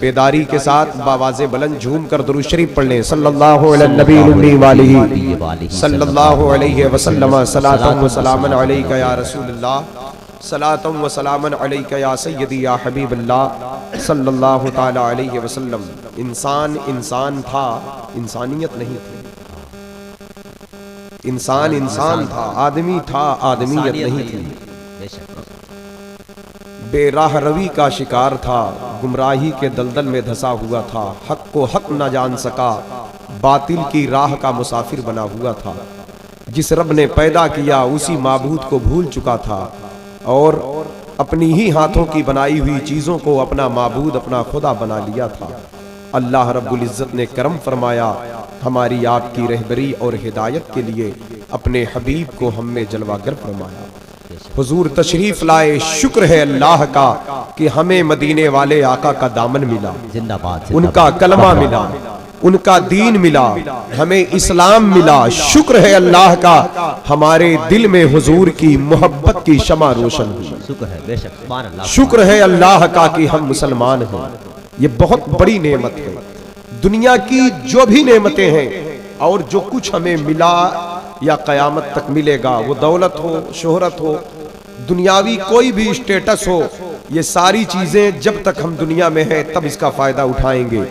बेदारी के साथ बावाज़े बुलंद झूम कर दुरूद शरीफ पढ़ लें। सल्लल्लाहु अलैहि नबी वालिही सल्लल्लाहु अलैहि वसल्लम सलातन व सलामन अलैका या रसूलल्लाह सलातन व सलामन अलैका या सय्यदी या हबीबल्लाह सल्लल्लाहु ताला अलैहि वसल्लम। इंसान इंसान था, इंसानियत नहीं थी। इंसान इंसान था, आदमी था, आदमियत नहीं थी। बेराह रवी का शिकार था, गुमराही के दलदल में धंसा हुआ था। हक को हक न जान सका, बातिल की राह का मुसाफिर बना हुआ था। जिस रब ने पैदा किया उसी माबूद को भूल चुका था और अपनी ही हाथों की बनाई हुई चीजों को अपना माबूद, अपना खुदा बना लिया था। अल्लाह रब्बुल इज्जत ने करम फरमाया, हमारी आपकी रहबरी और हिदायत के लिए अपने हबीब को हम में जलवागर फरमाया। हुजूर तशरीफ लाए, शुक्र है अल्लाह का कि हमें मदीने वाले आका का दामन मिला, जिंदाबाद, उनका कलमा मिला, उनका दीन मिला, हमें इस्लाम मिला। शुक्र है अल्लाह का हमारे दिल में हुजूर की मोहब्बत की शमा रोशन हुई। शुक्र है, बेशक, सुभान अल्लाह। शुक्र है अल्लाह का कि हम मुसलमान हैं। ये बहुत बड़ी नेमत है। दुनिया की जो भी नेमतें हैं और जो कुछ हमें मिला या कयामत तक मिलेगा, वो दौलत हो, शोहरत हो, दुनियावी कोई भी स्टेटस हो, ये सारी चीजें जब तक हम दुनिया में हैं तब इसका फायदा उठाएंगे।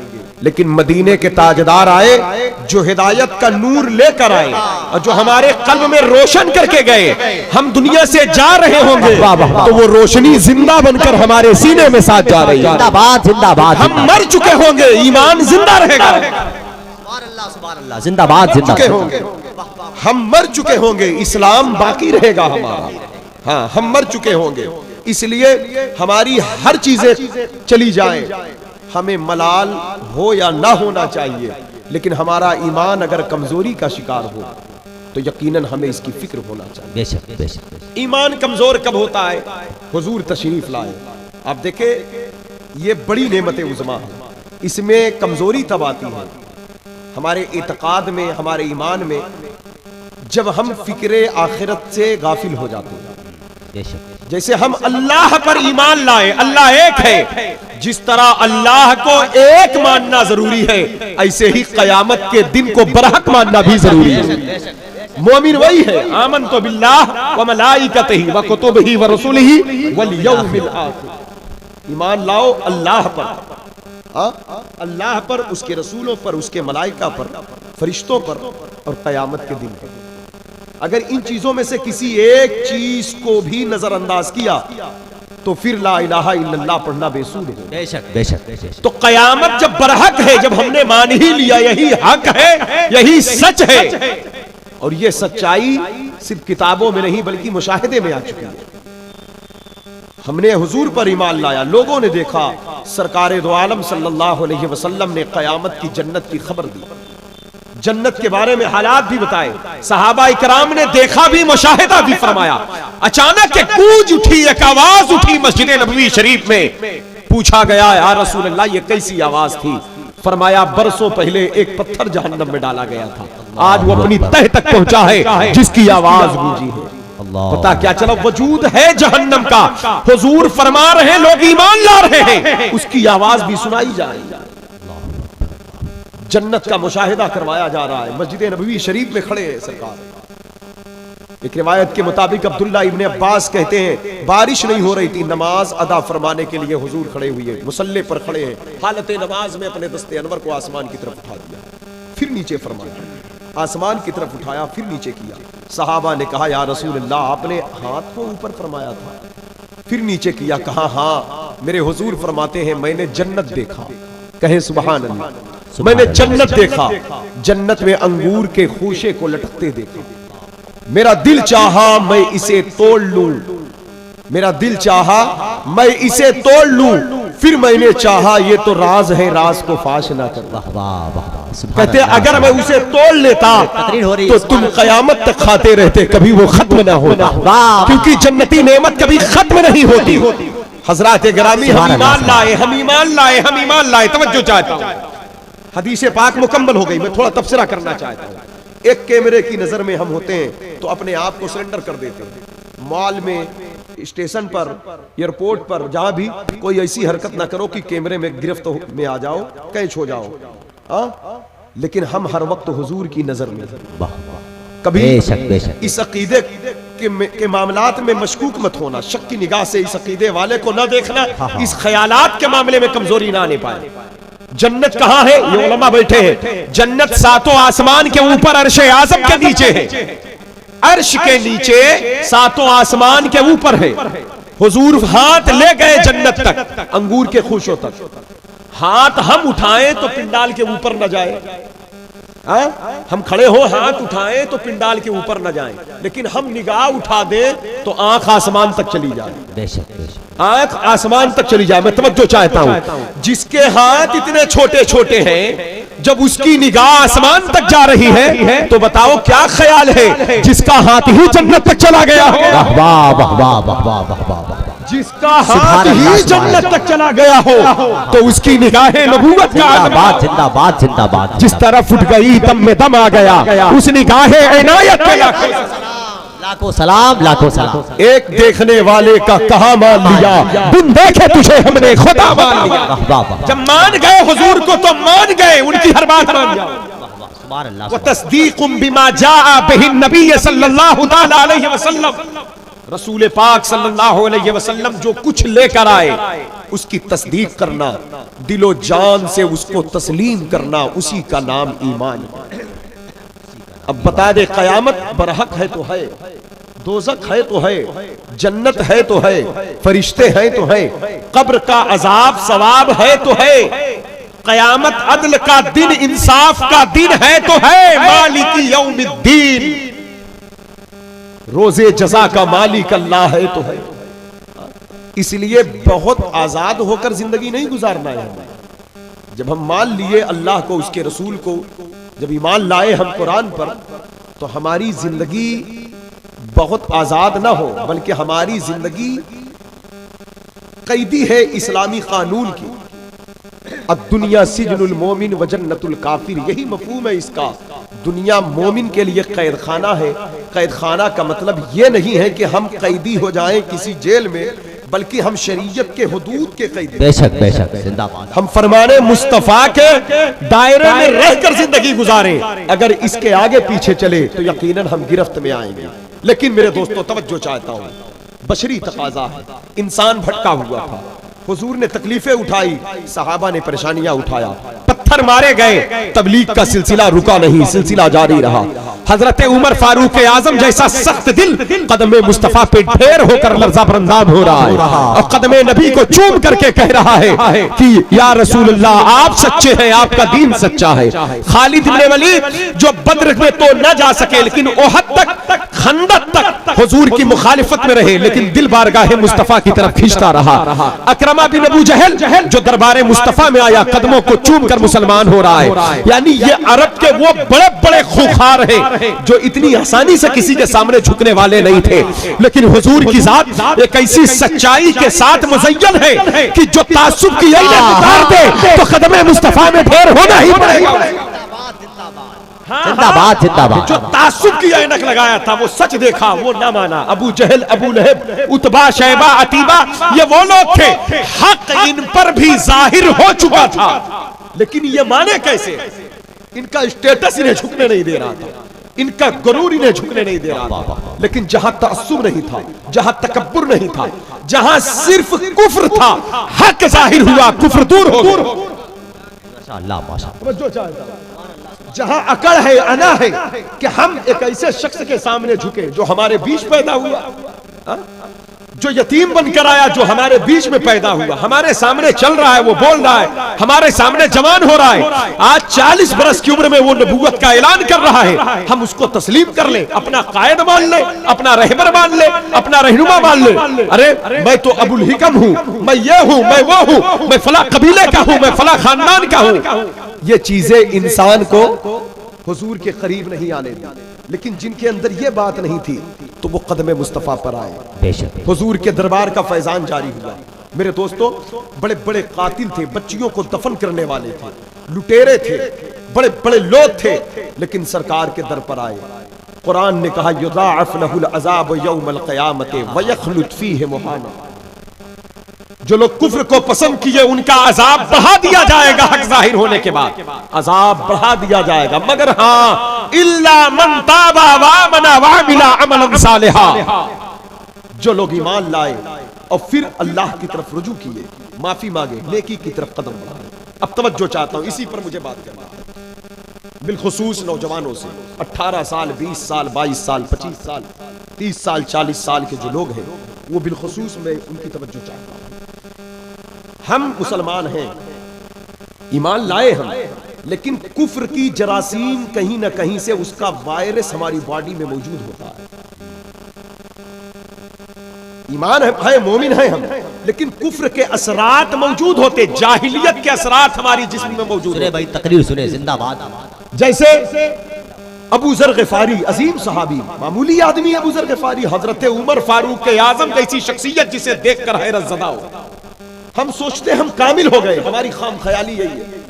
लेकिन मदीने के ताजदार आए जो हिदायत का नूर लेकर आए और जो हमारे कल्ब में रोशन करके गए। हम दुनिया से जा रहे होंगे तो वो रोशनी जिंदा बनकर हमारे सीने में साथ जा रही है। जिंदाबाद, जिंदाबाद। हम मर चुके होंगे, ईमान जिंदा रहेगा। जिंदाबाद, जिंदाबाद। हम मर चुके होंगे, इस्लाम बाकी रहेगा हमारा। हाँ, हम मर चुके होंगे, इसलिए हमारी हर चीजें चली जाएं, हमें मलाल हो या ना होना चाहिए। लेकिन हमारा ईमान अगर कमजोरी का शिकार हो तो यकीनन हमें इसकी फिक्र होना चाहिए। बेशक, बेशक। ईमान कमजोर कब होता है? हुजूर तशरीफ लाए। आप देखे, ये बड़ी नेमत उज़्मा है। इसमें कमजोरी तब आती है हमारे इत्क़ाद में, हमारे ईमान में, जब हम फिक्रे आखिरत से गाफिल हो जाते हैं। जैसे हम अल्लाह पर ईमान लाए, अल्लाह एक है, जिस तरह अल्लाह को एक मानना जरूरी है, ऐसे ही कयामत के दिन को बरहक मानना भी जरूरी है। मोमिन वही है, आमन तो बिल्लाह व मलाइकतिही व कुतुबिही व रसूलिही वल यौमिल आखिर। ईमान लाओ अल्लाह पर, अल्लाह पर, उसके रसूलों पर, उसके मलाइका पर, फरिश्तों पर और कयामत के दिन पर। अगर इन चीजों में से किसी एक चीज को भी नजरअंदाज किया तो फिर ला इलाहा इल्लल्लाह पढ़ना बेसूद है। बेशक, बेशक। तो कयामत जब बरहक है, जब हमने मान ही लिया यही हक है, यही सच है, और ये सच्चाई सिर्फ किताबों में नहीं बल्कि मुशाहिदे में आ चुकी है। हमने हुजूर पर ईमान लाया, लोगों ने देखा, सरकारे दो आलम सल्लल्लाहु अलैहि वसल्लम ने कयामत की जन्नत की खबर दी, जन्नत के बारे में हालात भी बताए, सहाबा इकराम ने देखा भी, मुशाहिदा भी फरमाया। अचानक एक गूंज उठी, एक आवाज उठी मस्जिद नबवी शरीफ में। पूछा गया, या रसूल अल्लाह, ये कैसी आवाज थी? फरमाया, बरसों पहले एक पत्थर जहन्नम में डाला गया था, आज वो अपनी तह तक पहुंचा है जिसकी आवाज गूंजी है। पता क्या चला? वजूद है जहन्नम का। हुजूर फरमा रहे, लोग ईमान ला रहे हैं, उसकी आवाज भी सुनाई जा रही है। जन्नत का मुशाहिदा करवाया जा रहा है। मस्जिद नबवी शरीफ में खड़े हैं सरकार। एक रिवायत के मुताबिक अब्दुल्ला इब्ने अब्बास कहते हैं, बारिश नहीं हो रही थी, नमाज अदा फरमाने के लिए हुजूर खड़े हुए, मुसल्ले पर खड़े हैं, हालत नमाज में अपने दस्ते अनवर को आसमान की तरफ उठा दिया, फिर नीचे फरमाया, आसमान की तरफ उठाया, फिर नीचे किया। सहाबा ने कहा, या रसूल अल्लाह, आपने हाथ को ऊपर फरमाया था, फिर नीचे किया। कहा, हाँ, मेरे हुजूर फरमाते हैं, मैंने जन्नत देखा। कहे सुभान अल्लाह। मैंने जन्नत देखा, जन्नत में अंगूर के खूशे को लटकते देखा। मेरा दिल चाहा मैं इसे तोड़ लूं, मेरा दिल चाहा मैं इसे तोड़ लूं, फिर मैंने चाहा ये तो राज है, राज को फाश ना कर। कहते अगर मैं उसे तोड़ लेता तो तुम कयामत तक खाते रहते, कभी वो खत्म ना होता, क्योंकि जन्नती नेमत कभी खत्म नहीं होती। हजरात गिरामी, हम ईमान लाए, हम ईमान लाए, हम ईमान लाए। तवज्जो चाहता हूं, हदीस पाक मुकम्मल हो गई, मैं थोड़ा तफसीरा करना चाहता हूं। एक कैमरे की नजर में हम होते हैं तो अपने आप को सरेंडर कर देते हैं, माल में, स्टेशन पर, एयरपोर्ट पर, जहां भी कोई ऐसी हरकत ना करो कि कैमरे में गिरफ्त में आ जाओ, कैच हो जाओ। लेकिन हम हर वक्त हुजूर की नजर में, कभी बेशक इस अकीदे के मामलात में मशकूक मत होना, शक की निगाह से इस अकीदे वाले को न देखना, इस ख्यालात के मामले में कमजोरी ना आने पाए। जन्नत कहाँ है? ये उलमा बैठे हैं। जन्नत सातों आसमान के ऊपर अर्श आज़म के नीचे है, अर्श के नीचे सातों आसमान के ऊपर है। हुजूर हाथ ले गए जन्नत तक, अंगूर के खुशों तक। हाथ हम उठाएं तो पिंडाल के ऊपर न जाए, हम खड़े हो हाथ उठाएं तो पिंडाल के ऊपर न जाएं, लेकिन हम निगाह उठा दें तो आंख आसमान तक चली जाए। बेशक आंख आसमान तक चली जाए। मैं तवज्जो चाहता हूं, जिसके हाथ इतने छोटे छोटे हैं, जब उसकी निगाह आसमान तक जा रही है तो बताओ क्या ख्याल है जिसका हाथ ही जन्नत तक चला गया हो। वाह वाह वाह वाह वाह वाह वाह, जिसका हाथ ही जन्नत तक चला गया हो तो उसकी निगाहें नबूवत का जिंदाबाद जिंदाबाद जिंदाबाद। जिस तरफ उठ गई दम में दम आ गया, उस निगाहें इनायत के लाखों सलाम लाखों सलाम। एक देखने वाले का कहा मान लिया, बिन देखे तुझे हमने खुदा मान लिया। जब मान गए हुजूर को तो मान गए, उनकी हर बात मान लिया। व तस्दीकुम बिमा जाअ बिही नबी सल्लल्लाहु तआला अलैहि वसल्लम, रसूल पाक सल्लल्लाहु अलैहि वसल्लम जो कुछ लेकर आए उसकी तस्दीक करना, दिलो जान से उसको तस्लीम करना, उसी का नाम ईमान है। अब बता दे, कयामत बरहक है तो है, दोज़ख है तो है, जन्नत है तो है, फरिश्ते हैं तो है, कब्र का अजाब सवाब है तो है, कयामत अदल का दिन, इंसाफ का दिन है तो है, मालिकी यौमिद्दीन, रोजे जजा का मालिक अल्लाह है तो है। इसलिए बहुत आजाद होकर जिंदगी नहीं गुजारना है। जब हम मान लिए अल्लाह को, उसके रसूल को, जब ईमान लाए हम कुरान पर, तो हमारी जिंदगी बहुत आजाद ना हो, बल्कि हमारी जिंदगी कैदी है इस्लामी कानून की। अब दुनिया सिजनुल मोमिन व जन्नतुल काफिर, यही मफहूम है इसका। दुनिया मोमिन के लिए कैद खाना है। कैद खाना का मतलब यह नहीं है कि हम कैदी हो जाएं किसी जेल में, बल्कि हम शरीयत के हुदूद के कैदी। बेशक बेशक जिंदाबाद। हम फरमाने मुस्तफा के दायरे में रहकर जिंदगी गुजारें। अगर इसके आगे पीछे चले तो यकीनन हम गिरफ्त में आएंगे। लेकिन मेरे दोस्तों, तवज्जो चाहता हूं, बशरी तकाजा है, इंसान भटका हुआ था, हुजूर ने तकलीफें उठाई, सहाबा ने परेशानियां उठाया, पत्थर मारे गए, तबलीग का सिलसिला रुका नहीं, सिलसिला जारी रहा। हजरत उमर फारूक आजम जैसा सख्त दिल कदमे मुस्तफा पे ढेर होकर लर्जा बरंदाम हो रहा है और कदमे नबी को चूम करके कह रहा है कि या रसूलुल्लाह, आप सच्चे हैं, आपका दीन सच्चा है। खालिद इब्न वलीद जो बद्र में तो न जा सके, लेकिन ओहद तक, खंदक तक हुजूर की मुखालिफत में रहे, लेकिन दिल बारगाह मुस्तफा की तरफ खींचता रहा। अकरमा बिन अबू जहल जो दरबार मुस्तफा में आया, कदमों को चूम कर मुसलमान हो रहा है। यानी ये अरब के वो बड़े बड़े खूंखार हैं जो इतनी आसानी से किसी के सामने झुकने वाले नहीं थे, लेकिन हुजूर की जात एक ऐसी सच्चाई के साथ मुज़य्यन है कि जो तासुब की ऐनक उतार दे तो कदमे मुस्तफा में ढेर होना ही पड़ेगा। जिंदाबाद जिंदाबाद। जो तासुब की ऐनक लगाया था वो सच देखा, वो ना माना। अबू जहल, अबू लहब, उतबा, शैबा, अतीबा, ये वो लोग थे, हक इन पर भी जाहिर हो चुका था, लेकिन ये माने कैसे? इनका स्टेटस इन्हें झुकने नहीं दे रहा था, इनका गुरूर इन्हें झुकने नहीं दे रहा था। लेकिन जहां तअस्सुब नहीं था, जहां तकब्बुर नहीं था, जहां सिर्फ कुफ्र था, हक जाहिर हुआ, कुफ्र दूर हो गया। माशाअल्लाह माशाअल्लाह। जहां अकड़ है, अना है कि हम एक ऐसे शख्स के सामने झुके जो हमारे बीच पैदा हुआ, जो यतीम बनकर आया, जो हमारे बीच में पैदा हुआ, हमारे सामने चल रहा है, वो बोल रहा है, हमारे सामने जवान हो रहा है, आज 40 बरस की उम्र में वो नबूवत का ऐलान कर रहा है, हम उसको तस्लीम कर ले, अपना कायद मान ले, अपना रहबर मान ले, अपना रहनुमा मान ले। अरे मैं तो अबुल हिकम हूं, मैं ये हूं, मैं वो हूं, मैं फला कबीले का हूं, मैं फला खानदान का हूं। ये चीजें इंसान को हुजूर के करीब नहीं आने दी, लेकिन जिनके अंदर ये बात नहीं थी तो वो कदमे मुस्तफा पर आए, बेशक हुजूर के दरबार का फैजान जारी हुआ। मेरे दोस्तों, बड़े बड़े कातिल थे, बच्चियों को दफन करने वाले थे, लुटेरे थे, बड़े बड़े लोग थे, लेकिन सरकार के दर पर आए। कुरान ने कहा युदाअफ लहुल अज़ाब यौमल क़यामति व यख़लुद फीहि मुहाना। जो लोग कुफ्र को पसंद किए उनका अजाब बढ़ा दिया जाएगा, हक जाहिर होने के बाद अजाब बढ़ा दिया जाएगा, मगर हाँ इल्ला मन ताबा व आमना व अमिला अमलन सालिहा। जो लोग ईमान लाए और फिर अल्लाह की तरफ रुजू किए, माफी मांगे, नेकी की तरफ कदम बढ़ाए। अब तवज्जो चाहता हूं, इसी पर मुझे बात करना है बिलखुसूस नौजवानों से। 18 साल, 20 साल, 22 साल, 25 साल, 30 साल, 40 साल के जो लोग हैं वो बिलखुसूस में उनकी तवज्जो चाहता हूं। हम मुसलमान हैं, ईमान लाए हम, लेकिन कुफ्र की जरासीम कहीं ना कहीं से उसका वायरस हमारी बॉडी में मौजूद होता है। ईमान है, मोमिन है हम, लेकिन कुफ्र के असरात मौजूद होते, जाहिलियत के असरात हमारी जिस्म में मौजूद सुने भाई, तकरीर सुने, जिंदाबाद। जैसे अबू ज़र ग़िफ़ारी, अजीम सहाबी, मामूली आदमी अबू ज़र ग़िफ़ारी, हजरत उमर फारूक आज़म जैसी शख्सियत जिसे देखकर हैरत ज़दा हो। हम सोचते हम कामिल हो गए, हमारी खाम ख्याली यही है।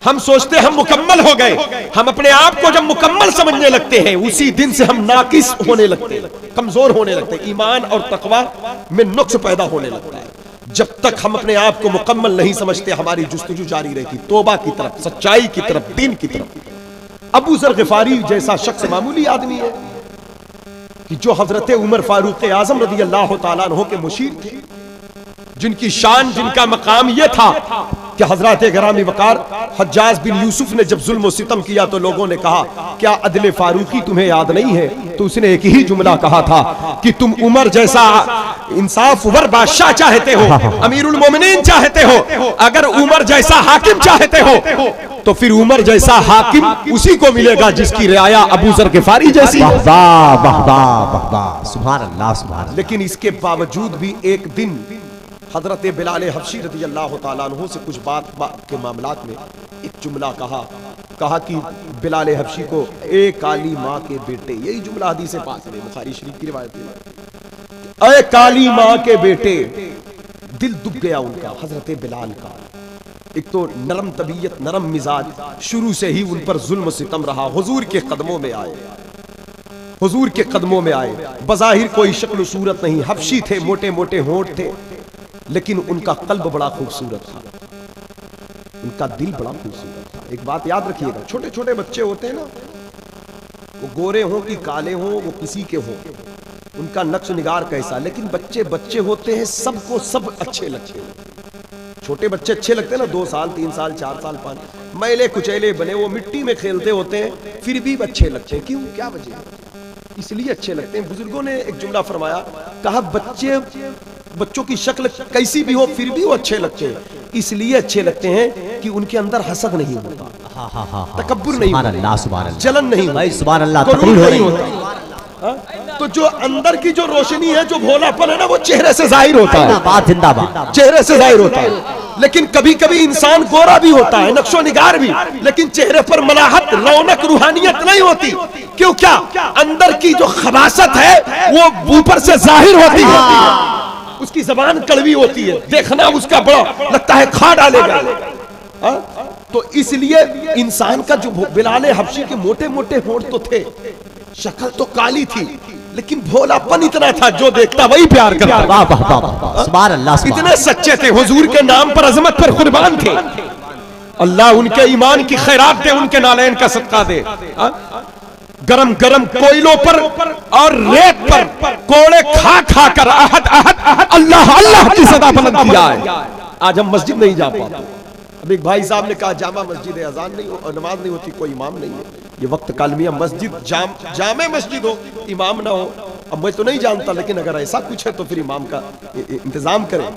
हम सोचते हम मुकम्मल हो गए। हम अपने आप को जब मुकम्मल समझने लगते हैं उसी दिन से हम नाकिस होने लगते हैं, कमजोर होने लगते हैं, ईमान और तकवा में नुक्स पैदा होने लगता है। जब तक हम अपने आप को मुकम्मल नहीं समझते हमारी जुस्तजू जारी रहती, तौबा की तरफ, सच्चाई की तरफ, दीन की तरफ। अबू ज़र ग़िफ़ारी जैसा शख्स मामूली आदमी है कि जो हजरत उमर फारूक आज़म रज़ी अल्लाह तआला अन्हु के मुशीर थे, जिनकी शान, जिनका मकाम यह था कि हजरत गरामी वकार हज्जाज बिन यूसुफ ने जब जुल्म सितम किया तो लोगों ने कहा क्या अदले फारूकी तुम्हें याद नहीं है? तो उसने एक ही जुमला कहा था कि तुम उमर जैसा इंसाफवर बादशाह चाहते हो, अमीरुल मोमिनीन चाहते हो, अगर उमर जैसा हाकिम चाहते हो तो फिर उमर जैसा हाकिम उसी को मिलेगा जिसकी रियाया अबू ज़र ग़िफ़ारी जैसी। सुभान अल्लाह, सुभान अल्लाह। लेकिन इसके बावजूद भी एक दिन हजरत बिलाल हबशी रज़ी अल्लाह तआला अन्हु से कुछ बात के मामलात में एक जुमला कहा कि बिलाल हबशी को ए काली माँ के बेटे, यही जुमला हदीस पाक में बुखारी शरीफ की रिवायत है, ए काली माँ के बेटे। दिल दुख गया उनका, हजरत बिलाल का। एक तो नरम तबीयत, नरम मिजाज, शुरू से ही उन पर जुल्म सितम रहा। हुजूर के कदमों में आए, हुजूर के कदमों में आए। बज़ाहिर कोई शक्ल सूरत नहीं, हबशी थे, मोटे मोटे होंठ थे, लेकिन उनका कल्ब बड़ा खूबसूरत था, उनका दिल बड़ा खूबसूरत था। एक बात याद रखिएगा, छोटे छोटे बच्चे होते हैं ना, वो गोरे हों कि काले हों, वो किसी के हों, उनका नक्श निगार कैसा, लेकिन बच्चे बच्चे होते हैं, सबको सब अच्छे लगते हैं। छोटे बच्चे अच्छे लगते हैं ना, 2 साल, 3 साल, 4 साल, 5, मैले कुचैले बने, वो मिट्टी में खेलते होते हैं, फिर भी अच्छे लगते हैं। क्यों, क्या वजह? इसलिए अच्छे लगते हैं। बुजुर्गों ने एक जुमला फरमाया, कहा बच्चों की शक्ल कैसी भी हो फिर भी वो अच्छे लगते हैं, इसलिए अच्छे लगते हैं कि उनके अंदर हसद नहीं होता, तकब्बुर नहीं होता, जलन नहीं होता, गुरूर नहीं होता। तो जो अंदर की जो रोशनी है, जो भोलापन है ना, वो चेहरे से जाहिर होता है, चेहरे से जाहिर होता है। लेकिन कभी कभी इंसान गोरा भी होता है, नक्शो निगार भी, लेकिन चेहरे पर मलाहत, रौनक, रूहानियत नहीं होती। क्यों? क्या अंदर की जो खबासत है वो ऊपर से जाहिर होती है। उसकी जबान कड़वी होती है, देखना उसका बड़ा लगता है खा डालेगा। तो इसलिए इंसान का जो बिलाल हबशी के मोटे मोटे होंठ तो थे, शक्ल तो काली थी, लेकिन भोलापन इतना था, जो देखता वही प्यार करता। सुभान अल्लाह, इतने सच्चे थे, हुजूर के नाम पर अजमत पर कुर्बान थे। अल्लाह उनके ईमान की खैरात दे, उनके नालैन का सदका दे। गरम गरम कोयलों पर और रेत पर कोड़े खा खा कर अहद अहद अहद अल्लाह अल्लाह की सदा बुलंद किया है। आज हम मस्जिद नहीं जा पाते। अब एक भाई साहब ने कहा जामा मस्जिद है, अजान नहीं हो, नमाज नहीं होती, कोई इमाम नहीं है। ये वक्त कालमिया मस्जिद जामे मस्जिद हो, इमाम ना हो। अब मैं तो नहीं जानता, लेकिन अगर ऐसा कुछ है तो फिर इमाम का इंतजाम करें।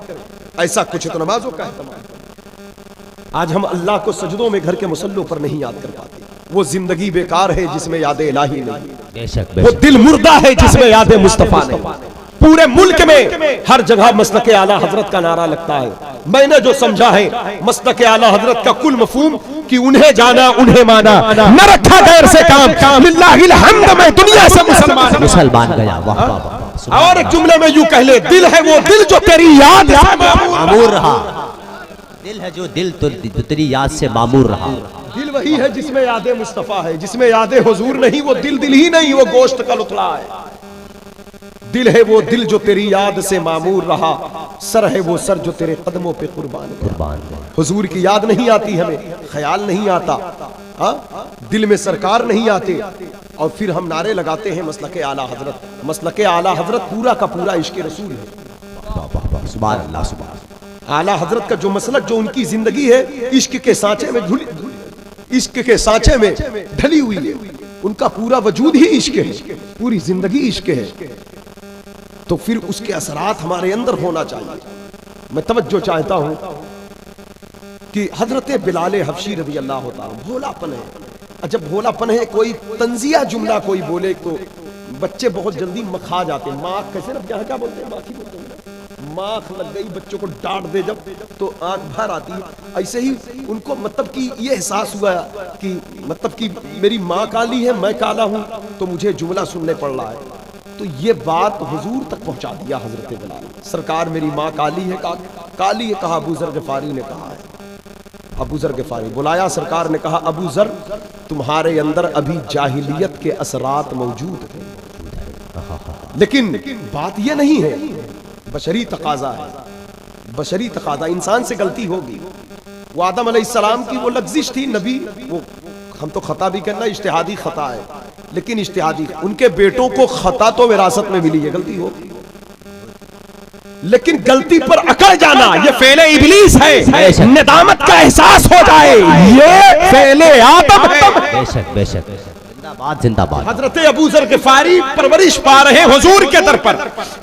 ऐसा कुछ है तो नमाजों का इंतजाम। आज हम अल्लाह को सजदों में घर के मुसल्लों पर नहीं याद कर पाते। वो जिंदगी बेकार है जिसमें याद इलाही नहीं, बेशक, वो दिल मुर्दा है जिसमें याद मुस्तफा नहीं। पूरे मुल्क में हर जगह मसलक आला हजरत का नारा लगता है। मैंने जो समझा है मसलक आला हजरत का कुल मफहूम कि उन्हें जाना उन्हें माना, न रखा गैर से काम, लिल्लाहिल हम्द में दुनिया से मुसलमान गया। वाह वाह। और एक जुमले में यूं कह ले, दिल है वो दिल जो तेरी याद से मामूर रहा। दिल है जो दिल तो तेरी याद से मामूर रहा। दिल वही है जिसमें याद मुस्तफा है, जिसमें याद हुजूर नहीं, वो दिल दिल ही नहीं, वो गोश्त का लुथड़ा है। दिल है वो दिल जो तेरी याद से मामूर रहा, सर है वो सर जो तेरे कदमों पे कुर्बान। हुजूर की याद नहीं आती, हमें ख्याल नहीं आता, दिल में सरकार नहीं आते, और फिर हम नारे लगाते हैं मसलके आला हजरत। मसलके आला हजरत पूरा का पूरा इश्क रसूल है। सुभान अल्लाह, सुभान। आला हजरत का जो मसलक, जो उनकी जिंदगी है, इश्क के सांचे में इश्क के सांचे में ढली हुई है। उनका पूरा वजूद ही इश्क है, पूरी जिंदगी इश्क है। तो फिर उसके असरात हमारे अंदर होना चाहिए। मैं तवज्जो चाहता हूं कि हजरत बिलाल हबशी रज़ी अल्लाह तआला, भोलापन है। जब भोलापन है, कोई तंजिया जुमला कोई बोले तो बच्चे बहुत जल्दी मखा जाते हैं। माँ कैसे ना, यहाँ क्या बोलते हैं, माखी बोलते हैं, माख लग गई, बच्चों को डांट दे जब तो आंख भर आती है। ऐसे ही उनको मतलब कि ये एहसास हुआ कि मतलब कि मेरी माँ काली है, मैं काला हूं, तो मुझे जुमला सुनने पड़ रहा है। तो ये बात हुजूर तक पहुंचा दिया हजरत बिलाल। सरकार मेरी माँ काली है, काली है, कहा अबू ज़र ग़िफ़ारी ने कहा है। अबू ज़र ग़िफ़ारी बुलाया, सरकार ने कहा अबू ज़र, तुम्हारे अंदर अभी जाहिलियत के असरात मौजूद हैं। लेकिन बात यह नहीं है, बशरी तकाजा है, बशरी तकाजा, इंसान से गलती होगी। वो आदम अलैहिस्सलाम की वो लग़्ज़िश थी, नबी, वो हम तो खता भी कहना, इज्तिहादी खता है, लेकिन इज्तिहादी, उनके बेटों को खता तो विरासत में मिली है, गलती होगी, लेकिन गलती पर अकड़ जाना ये फेले इब्लीस है। निदामत का एहसास हो जाए, ये फेले आदम है। बेशक बेशक, जिंदाबाद जिंदाबाद। हजरत अबू ज़र ग़िफ़ारी परवरिश पा रहे हुजूर के दर पर,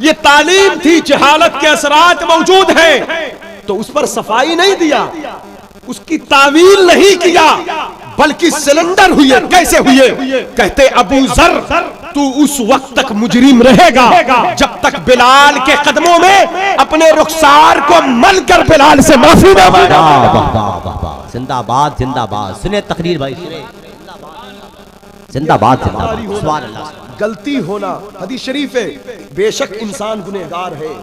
ये तालीम थी, जहालत के असरात मौजूद हैं, तो उस पर सफाई नहीं दिया, उसकी तावील नहीं किया, बल्कि सिलेंडर हुए। कैसे हुए? कहते अबू ज़र, तू उस वक्त तक मुजरिम रहेगा जब तक बिलाल के कदमों में अपने रुखसार को मल कर बिलाल से माफी ना मांगा। जिंदाबाद जिंदाबाद। सुने तकरीर भाई, सुने, जिंदाबाद जिंदाबाद, सुभान अल्लाह। गलती होना हदीस शरीफ है, बेशक इंसान गुनहगार है,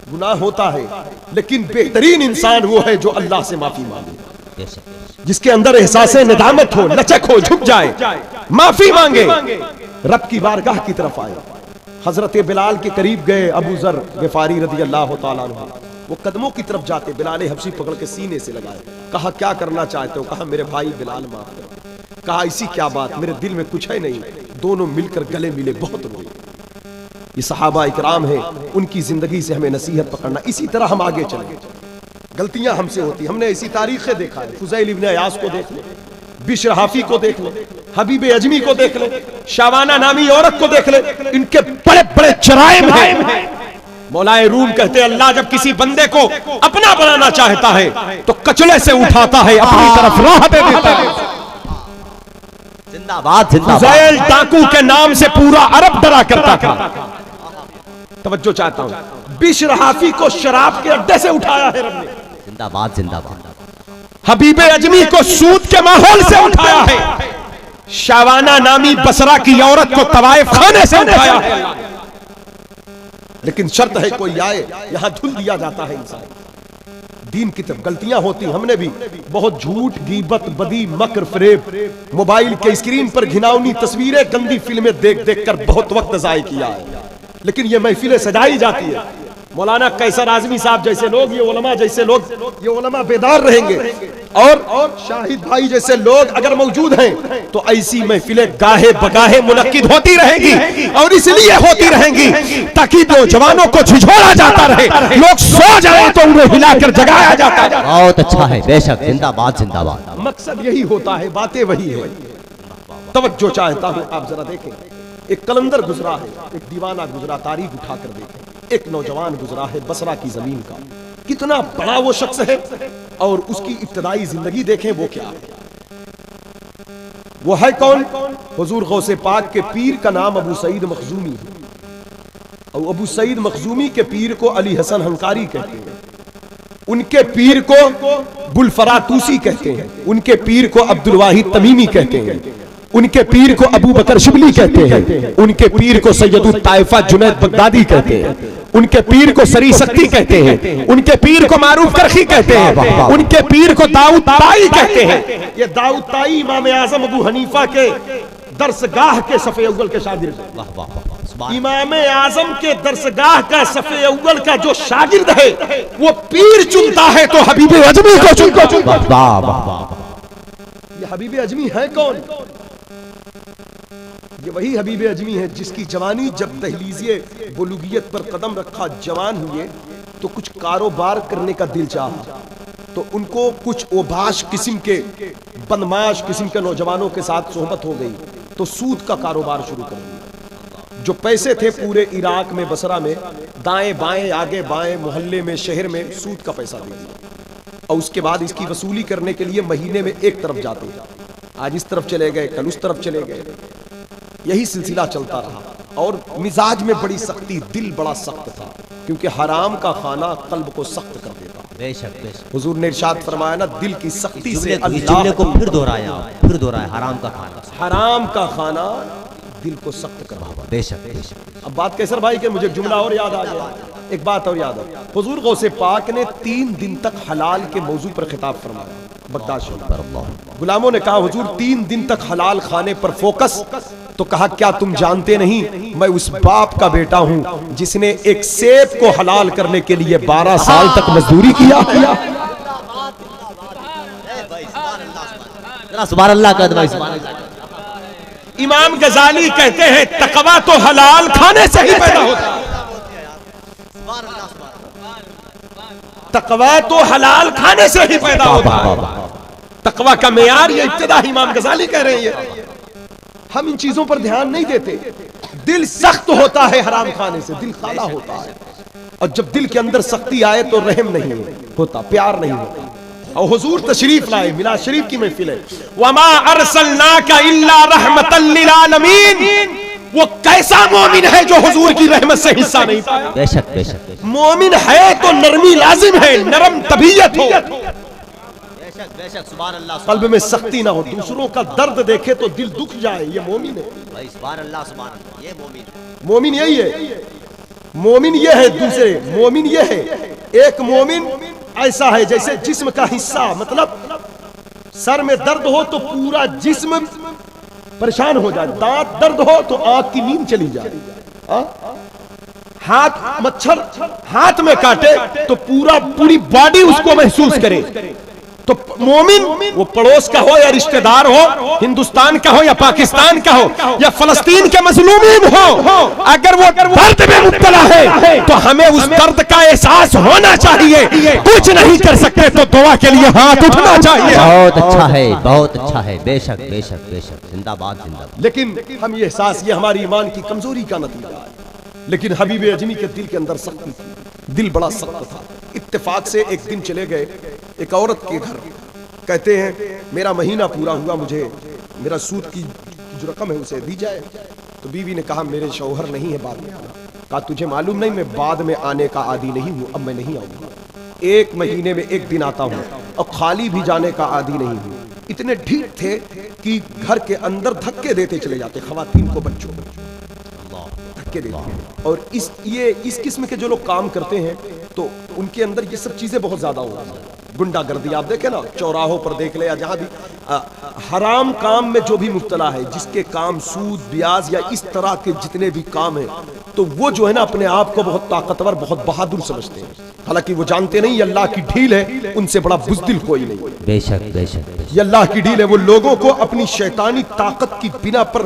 गुनाह होता है, लेकिन बेहतरीन इंसान वो है जो अल्लाह से माफी मांगे, जिसके अंदर एहसास निदामत हो, लचक हो, झुक जाए, माफी मांगे, रब की बारगाह की तरफ आए। हजरत बिलाल के करीब गए अबू ज़र ग़िफ़ारी रज़ी अल्लाह तआला अन्हु, वो कदमों की तरफ जाते, बिलाल हबशी पकड़ के सीने से लगाए, कहा क्या करना चाहते हो? कहा मेरे भाई बिलाल माफ कर। कहा ऐसी क्या बात, मेरे दिल में कुछ है नहीं। दोनों मिलकर गले मिले, बहुत रोए। ये सहाबा इकराम है, उनकी जिंदगी से हमें नसीहत पकड़ना, इसी तरह हम आगे चलें। गलतियां हमसे होती, हमने ऐसी तारीखें देखा है, फुज़ैल इब्न अयास को देख ले, बिश्र हाफी को देख ले, हबीब अजमी को देख ले, शाबाना नामी औरत को देख ले, इनके बड़े बड़े जराइम हैं। मौलाए रूम कहते हैं, अल्लाह जब किसी बंदे को अपना बनाना चाहता है तो कचले से उठाता है, अपनी तरफ राह दे देता है। जिंदाबाद जिंदाबाद। फुज़ैल डाकू के नाम से पूरा अरब डरा करता था। तवज्जो चाहता हूं, बिश्र हाफी को शराब के अड्डे से उठाया है रब ने। जिंदाबाद जिंदाबाद। हबीब अजमी को सूद के माहौल से उठाया है। शाबाना नामी बसरा की औरत को तवाइफ खाने से उठाया है। लेकिन शर्त है कोई आए, यहां धुल दिया जाता है इंसान दीन की तरफ। गलतियां होती, हमने भी बहुत झूठ, गीबत, बदी, मकर, फरेब, मोबाइल के स्क्रीन पर घिनौनी तस्वीरें, गंदी फिल्में देख देख कर बहुत वक्त ज़ाय किया है। लेकिन ये महफिलें सजाई जाती है, मौलाना कैसर आजमी साहब जैसे लोग, ये उलमा जैसे लोग, ये उलमा बेदार रहेंगे, और शाहिद भाई जैसे लोग अगर मौजूद हैं तो ऐसी महफिलें गाहे बगाहे मुनक्किद होती रहेंगी, और इसलिए होती रहेंगी ताकि नौजवानों को झिझोड़ा जाता रहे, लोग सो जाए तो उन्हें हिलाकर जगाया जाता है। बहुत अच्छा है, बेशक, जिंदाबाद जिंदाबाद। मकसद यही होता है, बातें वही है। तवज्जो चाहता हूं, आप जरा देखें, एक कलंदर गुजरा है, एक दीवाना गुजरा, तारीख उठाकर देखें। एक नौजवान गुजरा है बसरा की जमीन का, कितना बड़ा वो शख्स है, और उसकी इब्तदाई जिंदगी देखें वो क्या है। वो है कौन? हुजूर गौसे पाक के पीर का नाम अबू सईद मखजूमी है, और अबू सईद मखजूमी के पीर को अली हसन हंकारी कहते हैं, उनके पीर को बुलफरा तूसी कहते हैं, उनके पीर को अब्दुल वाहिद तमीमी कहते हैं, उनके पीर को अबू बकर शिबली कहते हैं, उनके पीर को सैयदुत ताइफा जुनैद बगदादी कहते हैं, उनके पीर को सरी शक्ति कहते हैं, उनके पीर को मारूफ करखी कहते हैं, उनके पीर को दाऊद ताई कहते हैं। ये दाऊद ताई इमाम आजम अबू हनीफा के दरसगाह के सफ़े अव्वल के शागिर्द हैं। इमाम आजम के दरसगाह का सफ़े अव्वल का जो शागिर्द है वो पीर चुनता है तो हबीब अजमी को चुनता। ये हबीब अजमी है कौन? ये वही हबीब अजमी है जिसकी जवानी जब दहलीज़े बुलूगियत पर कदम रखा, जवान हुए तो कुछ कारोबार करने का दिल चाहा, तो उनको कुछ ओबाश किस्म के बदमाश किस्म के नौजवानों के साथ सोहबत हो गई, तो सूद का कारोबार शुरू कर दिया। जो पैसे थे पूरे इराक में, बसरा में, दाएं बाएं आगे बाएं मोहल्ले में शहर में सूद का पैसा दे दिया, और उसके बाद इसकी वसूली करने के लिए महीने में एक तरफ जाते, आज इस तरफ चले गए, कल उस तरफ चले गए, यही सिलसिला चलता रहा। और मिजाज में बड़ी सख्ती, दिल बड़ा सख्त था, क्योंकि हराम का खाना कल्ब को सख्त कर देता। बेशक बेशक हुजूर ने इरशाद फरमाया ना, दिल की सख्ती से जुमले को फिर दोहराया, हराम का खाना, हराम का खाना दिल को सख्त कर रहा। बेशक बेशक। अब बात कैसर भाई के मुझे जुमला और याद आ गया, एक बात और याद है। हुजूर गौसे पाक ने 3 दिन तक हलाल के मौजू पर खिताब फरमाया बगदाद शरीफ। गुलामों ने कहा हुजूर 3 दिन तक हलाल खाने पर फोकस, तो कहा क्या तुम जानते नहीं मैं उस बाप का बेटा हूं जिसने एक सेब को हलाल करने के लिए 12 साल तक मजदूरी किया। सुभान अल्लाह का दवा। इमाम गजाली कहते हैं तकवा तो हलाल खाने से ही पैदा होता है, तकवा तो हलाल खाने से ही पैदा होता है। तकवा का मेयार ये इब्तिदा इमाम गजाली कह रहे हैं। हम इन चीजों पर ध्यान नहीं देते। दिल सख्त होता है हराम खाने से, दिल खाला होता है, और जब दिल के अंदर सख्ती आए तो रहम नहीं होता, प्यार नहीं होता। और हुजूर तशरीफ लाए, मिलाद शरीफ की महफिल है, वमा अरसलनाका इल्ला रहमतल लिल आलमीन। वो कैसा मोमिन है जो हुजूर की रहमत से हिस्सा नहीं पाया। बेशक बेशक। मोमिन है तो नरमी लाजिम है, नरम तबीयत हो, बेशक सुभान अल्लाह। कल्ब में सख्ती ना हो, दूसरों का दर्द देखे तो दिल दुख जाए, ये मोमिन है। भाई सुभान अल्लाह सुभान अल्लाह, ये मोमिन है। मोमिन यही है, मोमिन ये है। दूसरे मोमिन ये है, एक मोमिन ऐसा है जैसे जिस्म का हिस्सा, मतलब सर में दर्द हो तो पूरा जिस्म परेशान हो जाए, दांत दर्द हो तो आंख की नींद चली जाए, हाथ मच्छर हाथ में काटे तो पूरी बॉडी उसको महसूस करे। तो मोमिन वो पड़ोस का हो या रिश्तेदार हो, हिंदुस्तान का हो या पाकिस्तान का हो या फलस्तीन के मजलूमीन हो, अगर वो दर्द में मुब्तला है तो हमें उस दर्द का एहसास होना चाहिए। कुछ नहीं कर सकते तो दुआ के लिए हाथ उठना चाहिए। बहुत अच्छा है, बहुत अच्छा है। बेशक बेशक बेशक, जिंदाबाद जिंदाबाद। लेकिन हम ये एहसास, ये हमारी ईमान की कमजोरी का नतीजा है। लेकिन हबीब अजमी के दिल के अंदर सख्ती थी, दिल बड़ा सख्त था। इत्तेफाक से एक दिन चले गए एक औरत के घर, कहते हैं मेरा महीना पूरा हुआ, मुझे मेरा सूद की जो रकम है उसे दी जाए। तो बीवी ने कहा मेरे शौहर नहीं है, बाद में आना। कहा तुझे मालूम नहीं मैं बाद में आने का आदी नहीं हूँ, अब मैं नहीं आऊंगा, 1 महीने में 1 दिन आता हूँ, और खाली भी जाने का आदी नहीं हूँ। इतने ढीठ थे कि घर के अंदर धक्के देते चले जाते, खवातीन को, बच्चों को धक्के देते। और इस किस्म के जो लोग काम करते हैं तो उनके अंदर ये सब चीजें बहुत ज्यादा होती हैं। गुंडागर्दी आप देखें ना, चौराहों पर देख ले या जहां भी हराम काम में जो भी मुब्तला है, जिसके काम सूद ब्याज या इस तरह के जितने भी काम हैं, तो वो जो है ना अपने आप को बहुत ताकतवर, बहुत बहादुर समझते हैं। हालांकि वो जानते नहीं ये अल्लाह की ढील है, उनसे बड़ा बुज़दिल कोई नहीं। बेशक बेशक, ये अल्लाह की ढील है। वो लोगों को अपनी शैतानी ताकत की बिना पर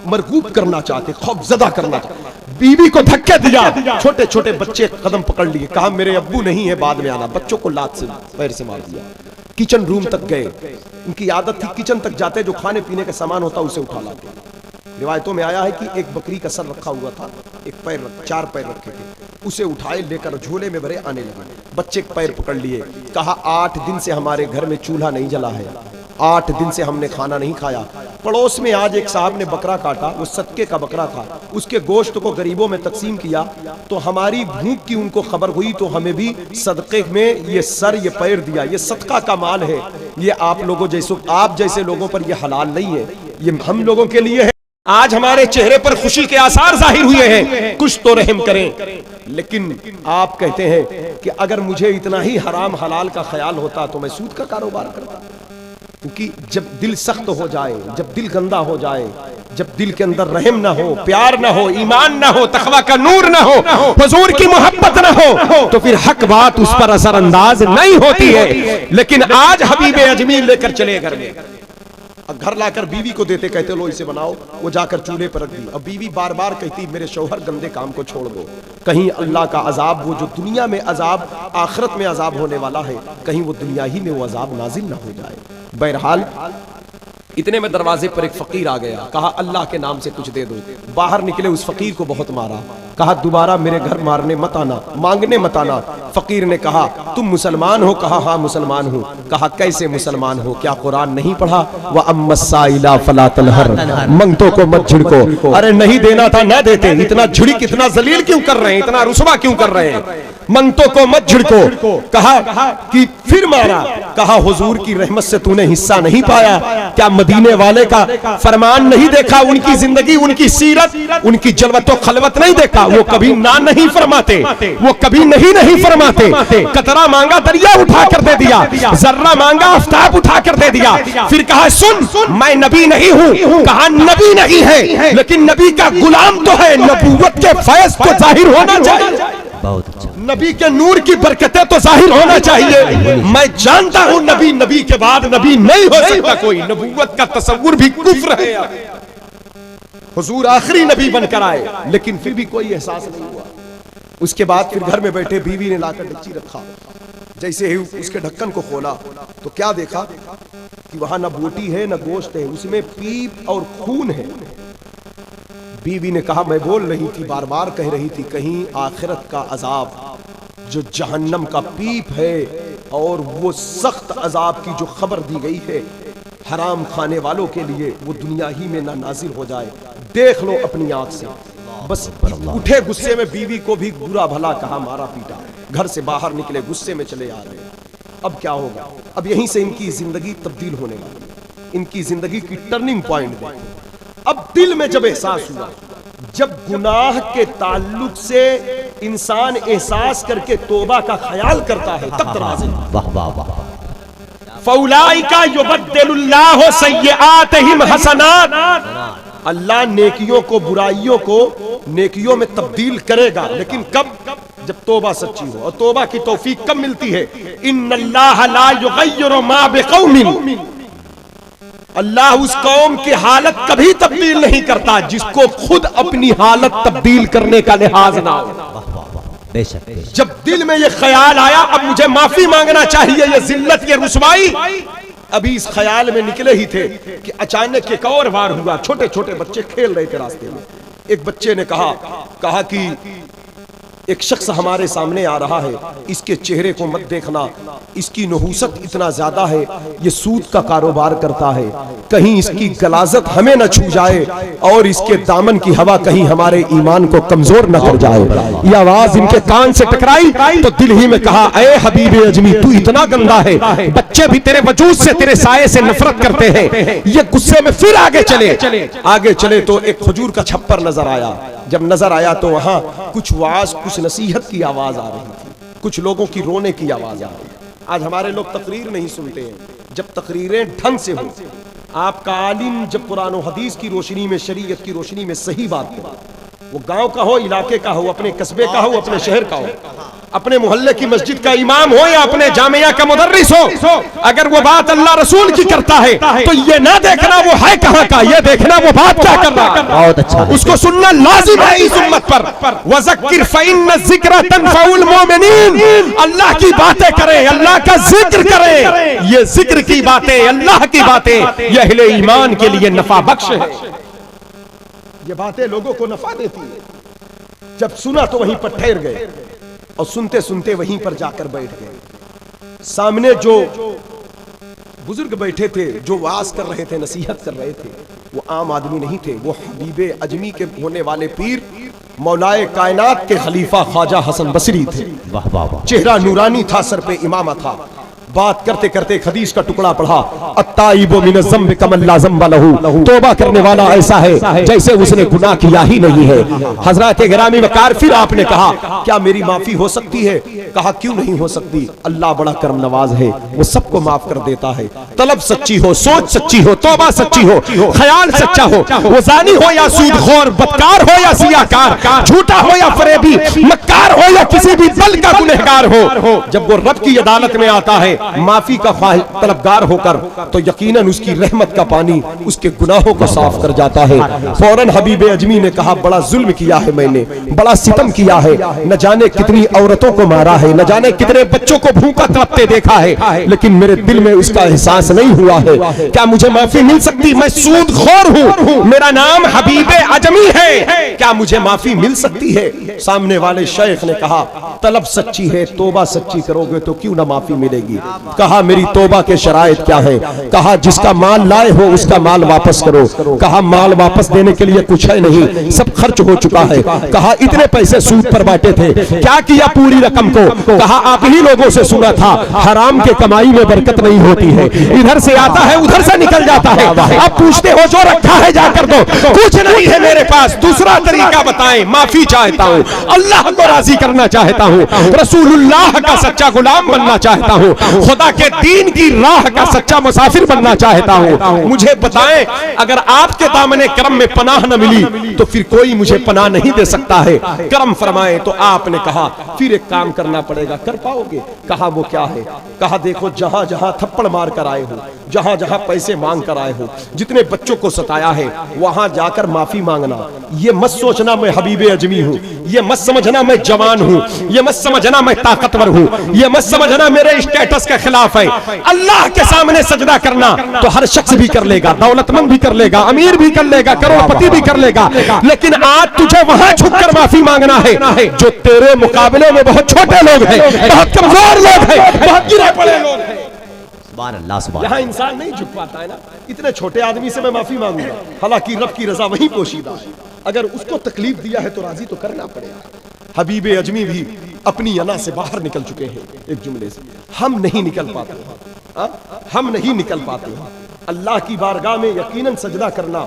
मरगूब करना चाहते, खौफजदा करना चाहते। बीवी को धक्के दिया, छोटे छोटे बच्चे कदम पकड़ लिए, कहा मेरे अब्बू नहीं है, बाद में आना। बच्चों को लात से पैर से मार दिया। किचन रूम तक गए, उनकी आदत थी किचन तक जाते जो खाने पीने का सामान होता उसे उठा लाते। रिवायतों में आया है कि एक बकरी का सर रखा हुआ था, एक पैर, 4 पैर रखे थे, उसे उठाए लेकर झोले में भरे आने लगे। बच्चे पैर पकड़ लिए, कहा 8 दिन से हमारे घर में चूल्हा नहीं जला है, 8 दिन से हमने खाना नहीं खाया। पड़ोस में आज एक साहब ने बकरा काटा, वो सदके का बकरा था, उसके गोश्त को गरीबों में तकसीम किया, तो हमारी भूख की उनको खबर हुई, तो हमें भी सदके में ये सर ये पैर दिया। ये सदका का माल है, ये आप लोगों जैसे, आप जैसे लोगों पर ये हलाल नहीं है, ये हम लोगों के लिए है। आज हमारे चेहरे पर खुशी के आसार जाहिर हुए हैं, कुछ तो रहम करें। लेकिन आप कहते हैं कि अगर मुझे इतना ही हराम हलाल का ख्याल होता तो मैं सूद का कारोबार करता। क्योंकि जब दिल सख्त हो जाए, जब दिल गंदा हो जाए, जब दिल के अंदर रहम ना हो, प्यार ना हो, ईमान ना हो, तकवा का नूर ना हो, हुजूर की मोहब्बत ना हो, तो फिर हक बात उस पर असरअंदाज नहीं होती है। लेकिन आज हबीब अजमी लेकर चले घर में, घर लाकर बीवी को देते, कहते लो इसे बनाओ, वो जाकर चूल्हे पर रख दी। अब बीवी बार बार कहती मेरे शौहर गंदे काम को छोड़ दो, कहीं अल्लाह का अजाब, वो जो दुनिया में अजाब आखिरत में अजाब होने वाला है, कहीं वो दुनिया ही में वो अजाब नाजिल ना हो जाए। बहरहाल इतने में दरवाजे पर एक फकीर आ गया, कहा अल्लाह के नाम से कुछ दे दो। बाहर निकले, उस फकीर को बहुत मारा, कहा दोबारा मेरे घर मारने मत आना, मांगने मत आना। फकीर ने कहा तुम मुसलमान हो? कहा हाँ मुसलमान हूँ। कहा कैसे मुसलमान हो, क्या कुरान नहीं पढ़ा? व अम्मस्साइला फला तनहर, मंगतों को मत झिड़को। अरे नहीं देना था ना देते, इतना झिड़क, इतना जलील क्यों कर रहे हैं, इतना रुसवा क्यों कर रहे हैं? मंगतों को मत झिड़को। कहा कि फिर मारा, कहा हुजूर की रहमत से तूने हिस्सा नहीं पाया क्या? मदीने वाले का फरमान नहीं देखा, उनकी जिंदगी, उनकी सीरत, उनकी जलवत खलवत नहीं देखा? वो कभी ना नहीं फरमाते, वो कभी नहीं फरमाते। कतरा मांगा दरिया उठा कर दे दिया, जर्रा मांगा आफ्ताब उठा कर दे दिया। फिर कहा सुन मैं नबी नहीं हूँ। कहा नबी नहीं है लेकिन नबी का गुलाम तो है, नबूवत के फैज़ तो जाहिर होना चाहिए, बहुत अच्छा। नबी के नूर की बरकतें तो जाहिर होना चाहिए। मैं जानता हूं नबी, नबी के बाद नबी नहीं हो सकता कोई, नबूवत का तसव्वुर भी कुफ्र है। हुजूर आखिरी नबी बनकर आए, लेकिन फिर भी कोई एहसास नहीं हुआ। उसके बाद फिर घर में बैठे बीवी ने लाकर डेगची रखा, जैसे ही उसके ढक्कन को खोला तो क्या देखा कि वहां न बोटी है न गोश्त है, उसमें पीप और खून है। बीवी ने कहा मैं बोल रही थी, बार बार कह रही थी, कहीं आखिरत का अजाब जो जहन्नम का पीप है और वो सख्त अजाब की जो खबर दी गई है हराम खाने वालों के लिए, वो दुनिया ही में ना नाजिल हो जाए। देख लो अपनी आंख से। बस उठे गुस्से में, बीवी को भी बुरा भला कहा, मारा पीटा, घर से बाहर निकले, गुस्से में चले आ रहे। अब क्या होगा? अब यहीं से इनकी जिंदगी तब्दील होने वाली, इनकी जिंदगी की टर्निंग पॉइंट देखो। अब दिल में जब एहसास हुआ, जब गुनाह के ताल्लुक से इंसान एहसास करके तौबा का ख्याल करता है, तब दरवाजे वाह वाह वाह। फौलाइका युबद्दिलुल्लाहु सय्यिआतिहिम हसनात, अल्लाह नेकियों को, बुराइयों को नेकियों में तब्दील करेगा, लेकिन कब? जब तौबा सच्ची हो। और तौबा की तौफीक कब मिलती है? इन्नल्लाह ला युगय्यिरु मा बिकौमिन, अल्लाह उस कौम की हालत कभी तब्दील नहीं करता जिसको खुद अपनी हालत तब्दील करने का लिहाज ना हो। बेशक, बेशक। जब दिल में ये ख्याल आया अब मुझे माफी मांगना चाहिए, ये जिल्लत, ये रुसवाई, अभी इस ख्याल में निकले ही थे कि अचानक एक और वार हुआ। छोटे छोटे बच्चे खेल रहे थे रास्ते में, एक बच्चे ने कहा कि एक शख्स हमारे सामने आ रहा है, इसके चेहरे को मत देखना, इसकी नहूसत इतना ज्यादा है, ये सूद का कारोबार करता है, कहीं इसकी गलाजत हमें न छू जाए और इसके दामन की हवा कहीं हमारे ईमान को कमजोर न कर जाए। ये आवाज इनके कान से टकराई तो दिल ही में कहा ऐ हबीब अजमी तू इतना गंदा है, बच्चे भी तेरे वजूद से, तेरे साये से नफरत करते हैं। ये गुस्से में फिर आगे चले तो एक खजूर का छप्पर नजर आया। जब नजर आया तो वहां कुछ वाज, कुछ नसीहत की आवाज आ रही थी, कुछ लोगों की रोने की आवाज आ रही। आज हमारे लोग तकरीर नहीं सुनते हैं, जब तकरीरें ढंग से हो, आपका आलिम जब कुरान और हदीस की रोशनी में, शरीयत की रोशनी में सही बात करे, वो गांव का हो, इलाके का हो, अपने कस्बे का हो, अपने शहर का हो, अपने मोहल्ले की मस्जिद का इमाम हो या अपने जामिया का मुदर्रिस हो, अगर वो बात अल्लाह रसूल की करता है तो ये ना देखना वो है कहां का, ये देखना वो बात क्या कर रहा है। बहुत अच्छा, उसको सुनना लाजिम है इस उम्मत पर। वज़क्किर फ़इन्न ज़िक्र तनफ़उल मोमिनीन, अल्लाह की बातें करें, अल्लाह का जिक्र करें। ये जिक्र की बातें, अल्लाह की बातें, ये अहले ईमान के लिए नफा बख्श है। ये बातें लोगों को नफा देती है। जब सुना तो वहीं पर ठहर गए और सुनते सुनते वहीं पर जाकर बैठ गए। सामने जो बुजुर्ग बैठे थे, जो वाज कर रहे थे, नसीहत कर रहे थे, वो आम आदमी नहीं थे, वो हबीबे अजमी के होने वाले पीर मौलाए कायनात के खलीफा ख्वाजा हसन बसरी थे। वाह वाह वाह। चेहरा नूरानी था, सर पे इमामा था, बात करते करते एक हदीस का टुकड़ा पढ़ा, अत्ताइबु मिन ज़म्बि कमन ला ज़म्ब लहू, तौबा करने वाला ऐसा है जैसे उसने गुनाह किया ही नहीं है। हजरत गिरामी वकार, फिर आपने कहा क्या मेरी माफी हो सकती है? कहा क्यों नहीं हो सकती, अल्लाह बड़ा करम नवाज है, वो सबको माफ कर देता है। तलब सच्ची हो, सोच सच्ची हो, तौबा सच्ची हो, ख्याल सच्चा हो, वो जानी हो या सूदखोर, बदकार हो या सियाकार, झूठा हो या फरेबी, मक्कार हो या किसी भी बल का गुनहगार हो, जब वो रब की अदालत में आता है माफी का तलबगार होकर, तो यकीनन उसकी रहमत का पानी उसके गुनाहों को साफ कर जाता है। फौरन हबीब अजमी ने कहा बड़ा जुल्म किया है मैंने, बड़ा सितम किया है, न जाने कितनी औरतों को मारा है, न जाने कितने बच्चों को भूखा तड़पते देखा है, लेकिन मेरे दिल में उसका एहसास नहीं हुआ है। क्या मुझे माफी मिल सकती? मैं सूदखोर हूँ, मेरा नाम हबीब अजमी है, क्या मुझे माफी मिल सकती है? सामने वाले शेख ने कहा तलब सच्ची है, तौबा सच्ची करोगे तो क्यों ना माफी मिलेगी। कहा मेरी तौबा के शराइत क्या है? कहा जिसका माल लाए हो उसका माल वापस करो। कहा माल वापस देने के लिए कुछ है नहीं, सब खर्च हो चुका है। कहा इतने पैसे सूद पर बांटे थे, क्या किया पूरी रकम को? कहा आप ही लोगों से सुना था हराम के कमाई में बरकत नहीं होती है, इधर से आता है उधर से निकल जाता है। आप पूछते हो जो रखा है जाकर दो, कुछ नहीं है मेरे पास, दूसरा तरीका बताएं। माफी चाहता हूँ, अल्लाह को राजी करना चाहता हूँ, रसूलुल्लाह का सच्चा गुलाम बनना चाहता हूँ, खुदा के दीन की राह का सच्चा मुसाफिर बनना चाहता हूँ। मुझे बताएं अगर आपके दामने करम में पनाह न मिली तो फिर कोई मुझे पनाह नहीं दे सकता है, करम फरमाए। तो आपने कहा फिर एक काम करना पड़ेगा, कर पाओगे? कहा वो क्या है? कहा देखो जहां जहां थप्पड़ मार कर आए हो, जहां जहां पैसे मांग कर आए हो, जितने बच्चों को सताया है, वहां जाकर माफी मांगना। ये मत सोचना मैं हबीब अजमी हूँ, ये मत समझना मैं जवान हूँ, ये मत समझना मैं ताकतवर हूँ, ये मत समझना मेरे स्टेटस के खिलाफ है। अल्लाह के सामने सजदा करना तो हर शख्स भी कर लेगा, दौलतमंद भी कर लेगा, अमीर भी कर लेगा, करोड़पति भी कर लेगा, लेकिन आज तुझे वहां झुककर माफी मांगना है जो तेरे मुकाबले में बहुत छोटे लोग हैं, बहुत कमजोर लोग हैं, बहुत गिरे पड़े लोग हैं। यहाँ इंसान नहीं झुक पाता है ना, इतने छोटे आदमी से मैं माफी मांगूंगा, हालांकि रब की रजा वहीं पोशीदा है। अगर उसको तकलीफ दिया है तो राजी तो करना पड़ेगा। हबीब अजमी भी अपनी अना से बाहर निकल चुके हैं एक जुमले से, हम नहीं निकल पाते, हम नहीं निकल पाते। अल्लाह की बारगाह में यकीनन सजदा करना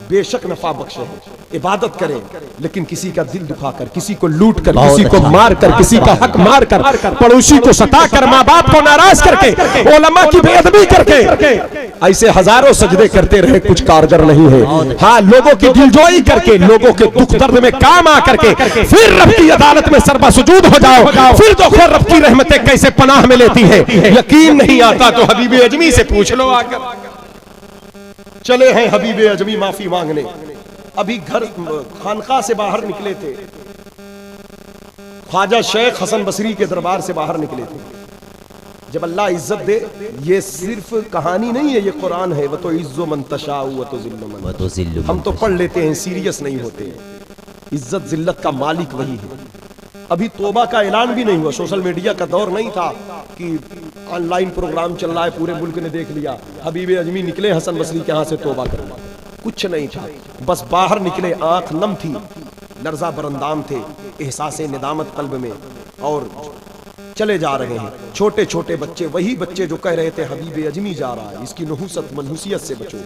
बेशक नफा बख्श है, इबादत करें, लेकिन किसी का दिल दुखाकर, किसी को लूट कर, किसी को मार कर, किसी का हक मार कर, पड़ोसी को सता कर, माँ बाप को नाराज करके, उलमा की बेअदबी करके, ऐसे हजारों सजदे करते रहे, कुछ कारगर नहीं है। हाँ, लोगों की दिलजोई करके, लोगों के दुख दर्द में काम आ करके फिर रब की अदालत में सरबा सुजूद हो जाओ, फिर देखो रब की रहमतें कैसे पनाह में लेती है। यकीन नहीं आता तो हबीब अजमी से पूछ लो आकर। चले हैं हबीब अजमी माफी मांगने, अभी घर खानका से बाहर निकले थे, ख्वाजा शेख हसन बसरी के दरबार से बाहर निकले थे। जब अल्लाह इज्जत दे, ये सिर्फ कहानी नहीं है, ये कुरान है। वो तो इज्जो मंतशा व तो जिल्लु, हम तो पढ़ लेते हैं, सीरियस नहीं होते हैं। इज्जत जिल्लत का मालिक वही है। अभी तौबा का ऐलान भी नहीं हुआ, सोशल मीडिया का दौर नहीं था कि ऑनलाइन प्रोग्राम चल रहा है, पूरे मुल्क ने देख लिया, हबीब अजमी निकले हसन बसरी के यहाँ से तौबा करना, कुछ नहीं था। बस बाहर निकले, आंख नम थी, लर्जा बरंदाम थे, एहसास निदामत कल्ब में, और चले जा रहे हैं छोटे छोटे बच्चे, वही बच्चे जो कह रहे थे हबीब अजमी जा रहा है, इसकी नहुसत मनहुसियत से बचो,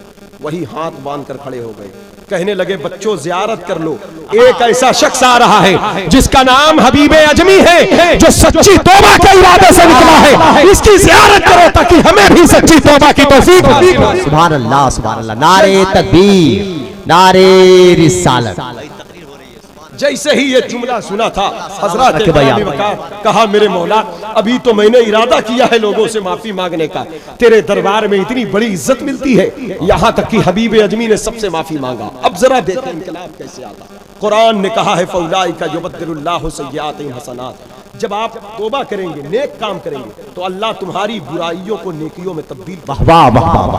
वही हाथ बांध कर खड़े हो गए, कहने लगे बच्चों ज़ियारत कर लो, एक ऐसा शख्स आ रहा है जिसका नाम हबीब अजमी है, जो सच्ची तौबा के इरादे से निकला है, इसकी ज़ियारत करो ताकि हमें भी सच्ची तौबा की तौफीक हो। सुभान अल्लाह, सुभान अल्लाह, नारे तकबीर, नारे रिसालत। जैसे ही ये जुमला सुना था, हजरत कहा मेरे मौला, अभी तो मैंने इरादा किया है लोगों से माफी मांगने का, तेरे दरबार में इतनी बड़ी इज्जत मिलती है, यहाँ तक कि हबीब अजमी ने सबसे माफी मांगा। अब जरा देखो इनकलाब कैसे आता। कुरान ने कहा है फौलाइका युबद्दिलुल्लाहु सय्यातिहिम हसनात, जब आप तौबा करेंगे, नेक काम करेंगे, तो अल्लाह तुम्हारी बुराइयों को नेकियों में तब्दील।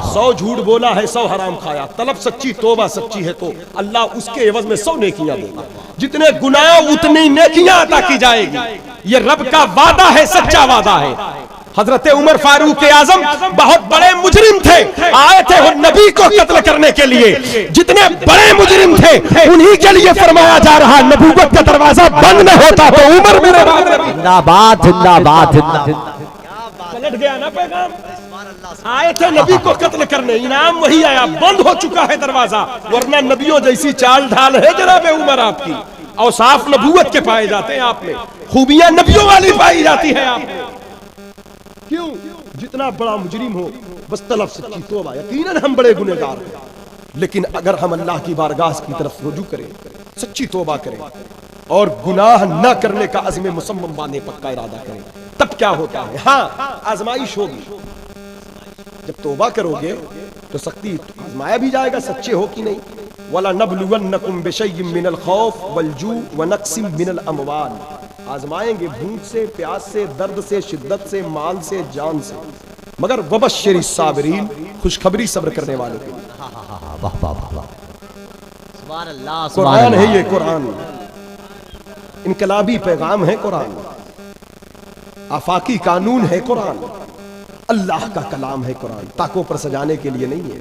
100 झूठ बोला है, 100 हराम खाया, तलब सच्ची, तौबा सच्ची है, तो अल्लाह उसके एवज में 100 नेकियां देगा। जितने गुनाह उतनी नेकियां अता की जाएगी। ये रब का वादा है, सच्चा वादा है। हजरत उमर फारूक आजम बहुत बड़े मुजरिम थे, आए थे वो नबी को कत्ल करने के लिए, जितने बड़े मुजरिम थे उन्हीं के लिए फरमाया जा रहा, नबूवत का दरवाजा बंद न होता तो उमर मेरे बाद। जिंदाबाद जिंदाबाद जिंदाबाद। पलट बैठ गया ना पैगाम। आए थे नबी को कत्ल करने, इनाम वही आया, बंद हो चुका है दरवाजा। वरना नबियों जैसी चाल ढाल है जनाब उमर आपकी, और साफ नबूवत के पाए जाते हैं आप में, खूबियां नबियों वाली पाई जाती है आप में। क्यों? जितना बड़ा मुजरिम हो बस तलब सच्ची तौबा। यकीनन हम बड़े गुनहगार हैं, लेकिन अगर हम अल्लाह की बारगाह की तरफ रुजू करें, सच्ची तौबा करें और गुनाह न करने का अज़्म मुसम्मम बांधे, पक्का इरादा करें, तब क्या होता है? हाँ, आजमाइश होगी। जब तौबा करोगे तो सख्ती आजमाया भी जाएगा, सच्चे हो कि नहीं। वला नबलुवन्नकुम बिशैय्यिम मिनल खौफ वल जू व नक्सिम मिनल अमवाल, आजमाएंगे भूख से, प्यास से, दर्द से, शिद्दत से, माल से, जान से, मगर वबश्शिरिस साबिरीन, खुशखबरी सब्र करने वालों के लिए। वाह वाह वाह वाह, सुभान अल्लाह, कुरान है ये, कुरान इनकलाबी पैगाम है, कुरान आफाकी कानून है, कुरान अल्लाह का कलाम है। कुरान ताकों पर सजाने के लिए नहीं है,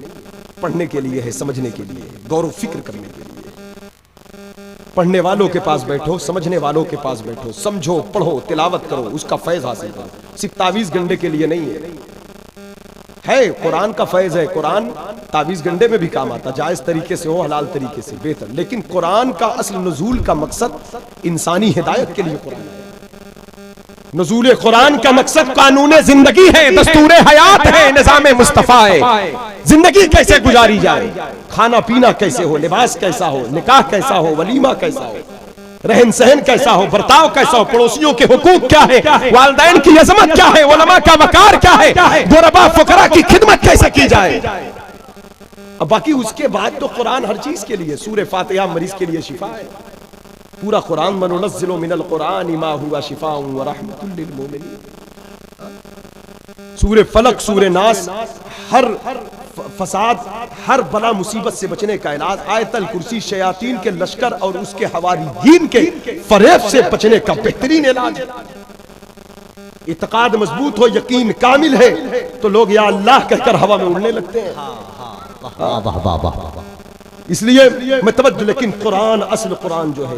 पढ़ने के लिए है, समझने के लिए, गौर फिक्र करने के लिए। पढ़ने वालों के पास बैठो, समझने वालों के पास बैठो, समझो, पढ़ो, तिलावत करो, उसका फैज हासिल करो। सिर्फ तावीज गंडे के लिए नहीं है कुरान का फैज है। कुरान तावीज गंडे में भी काम आता, जायज तरीके से हो, हलाल तरीके से बेहतर। लेकिन कुरान का असल नुज़ूल का मकसद इंसानी हिदायत के लिए कुरान है। नुज़ूल कुरान का मकसद कानून जिंदगी है, दस्तूर हयात है, निज़ाम मुस्तफा है। जिंदगी कैसे गुजारी जाए, खाना पीना कैसे हो, लिबास कैसा हो, निकाह कैसा हो, वलीमा कैसा हो, रहन सहन कैसा हो, बर्ताव कैसा हो, पड़ोसियों के हुकूक क्या है, वालिदैन की अज़मत क्या है, उलमा का वकार क्या है, गुरबा फुकरा की खिदमत कैसे की जाए। अब बाकी उसके बाद तो कुरान हर चीज के लिए, सूरह फातिहा मरीज के लिए शिफा है। पूरा कुरान वनुनज़्ज़िलु मिनल कुरानि मा हुवा शिफाउन व रहमतुल लिल मोमिनीन। सूरह फलक, सूरह नास, हर फसाद, हर बला मुसीबत से बचने का इलाज। आयतल कुर्सी शयातीन के लश्कर और उसके हवारियीन के फरेब से बचने का बेहतरीन इलाज। इत्क़ाद मजबूत हो, यकीन कामिल है, तो लोग या अल्लाह कहकर हवा में उड़ने लगते हैं। वाह वाह वाह वाह। इसलिए मैं तवज्जो, लेकिन कुरान, असल कुरान जो है,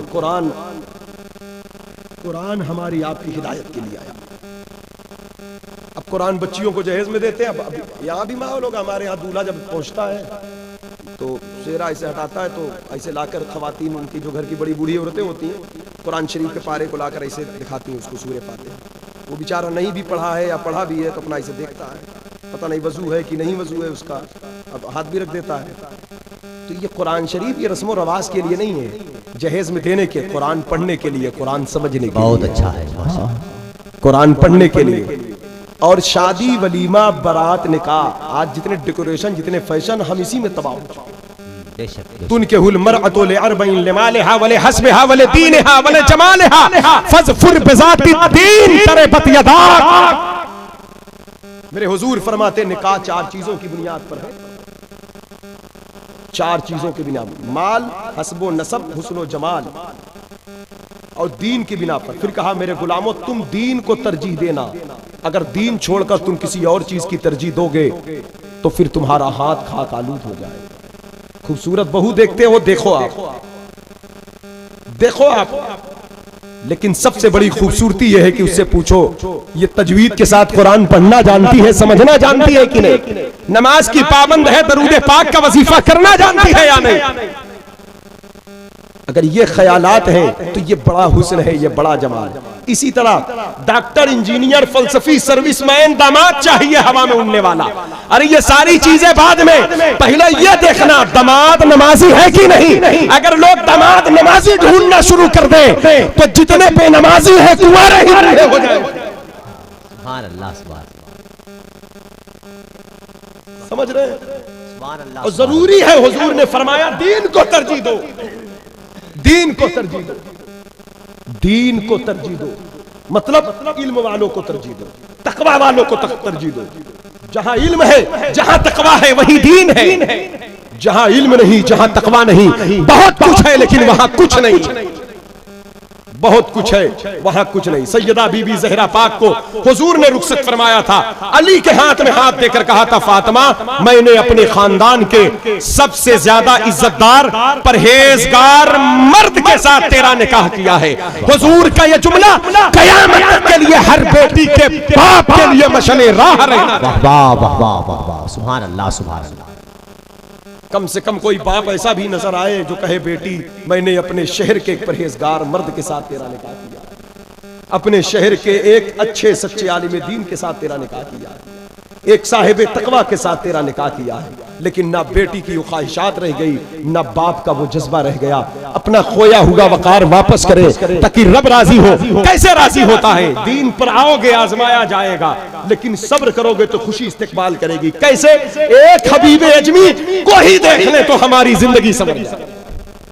कुरान हमारी आपकी हिदायत के लिए आया। अब कुरान बच्चियों को जहेज में देते हैं। अब यहाँ भी माहौल होगा, हमारे यहाँ दूल्हा जब पहुंचता है तो सेहरा ऐसे हटाता है, तो ऐसे लाकर खवातीन, उनकी जो घर की बड़ी बूढ़ी औरतें होती हैं, कुरान शरीफ के पारे को लाकर ऐसे दिखाती हैं उसको, सूरह फातिहा। वो बेचारा नहीं भी पढ़ा है या पढ़ा भी है तो अपना ऐसे देखता है, पता नहीं वजू है कि नहीं वजू है उसका, अब हाथ भी रख देता है। तो ये कुरान शरीफ ये रस्म रवाज के लिए नहीं है, जहेज में देने के, कुरान पढ़ने के लिए, कुरान समझने के लिए। बहुत अच्छा है, कुरान पढ़ने के लिए। और शादी, वलीमा, बारात, निकाह, आज जितने डेकोरेशन, जितने फैशन, हम इसी में तबाह हो चुके हैं। बेशक। तुनकिहुल मरअतु लिअरबइन लिमालिहा व लिहस्बिहा व लिदीनिहा व लिजमालिहा फज़फुर बिज़ाति दीन तरबत यदाक। मेरे हुजूर फरमाते, निकाह चार चीजों की बुनियाद पर है, चार चीजों की बिना, माल, हस्बो नसब, हुस्नो जमाल, और दीन की बिना पर। फिर कहा, मेरे गुलामों तुम दीन को तरजीह देना, अगर दीन छोड़कर तुम किसी और चीज की तरजीह दोगे तो फिर तुम्हारा हाथ खाक आलूद हो जाएगा। खूबसूरत बहू देखते हो, देखो आप, देखो आप, लेकिन सबसे बड़ी खूबसूरती यह है कि उससे पूछो, ये तजवीद के साथ कुरान पढ़ना जानती है, समझना जानती है कि नहीं, नमाज की पाबंद है, दरूद पाक का वजीफा करना जानती है या नहीं। अगर ये ख्यालात हैं तो ये बड़ा हुस्न है, ये बड़ा जमाल। इसी तरह डॉक्टर, इंजीनियर, फलसफी, सर्विसमैन, दामाद चाहिए हवा में उड़ने वाला। अरे ये सारी चीजें बाद में, पहले ये देखना दामाद नमाजी है कि नहीं। अगर लोग दामाद नमाजी ढूंढना शुरू कर दे तो जितने बेनमाजी है कुंवारे ही बूढ़े हो जाए। सुभान अल्लाह, सुभान समझ रहे हैं? सुभान अल्लाह। और जरूरी है, हुजूर ने फरमाया, दीन को तरजीह दो, दीन को तरजीह दो, दीन को तरजीह दो, मतलब इल्म वालों को तरजीह दो, तकवा वालों को तरजीह दो। जहां इल्म है, जहां तकवा है, वही दीन है। जहां इल्म नहीं, जहां तकवा नहीं, बहुत कुछ है लेकिन वहां कुछ नहीं। बहुत कुछ है, वहां कुछ नहीं। सैयदा बीबी जहरा पाक को हुजूर ने रुखसत फरमाया था, अली के हाथ में हाथ देकर कहा था, फातिमा मैंने अपने खानदान के सबसे ज्यादा इज्जतदार परहेजगार मर्द के साथ तेरा निकाह किया है। हुजूर का यह जुमला कयामत के लिए हर बेटी के बाप के लिए मशले राह रहेगा। वाह वाह वाह वाह वाह वाह, सुभान अल्लाह सुभान अल्लाह। कम से कम कोई बाप ऐसा भी नजर आए जो कहे बेटी मैंने अपने शहर के एक परहेजगार मर्द के साथ तेरा निकाह किया, अपने शहर के एक अच्छे सच्चे आलिम दीन के साथ तेरा निकाह किया, एक साहिब तकवा के साथ तेरा निकाह किया है। लेकिन ना बेटी की ख्वाहिशात रह गई, ना बाप का वो जज्बा रह गया। अपना खोया हुआ वकार वापस करे ताकि रब राजी हो। कैसे राजी होता है? दीन पर आओगे आजमाया जाएगा, लेकिन सब्र करोगे तो खुशी इस्तेकबाल करेगी। कैसे? एक हबीब अजमी को ही देख ले तो हमारी जिंदगी समझ जाए,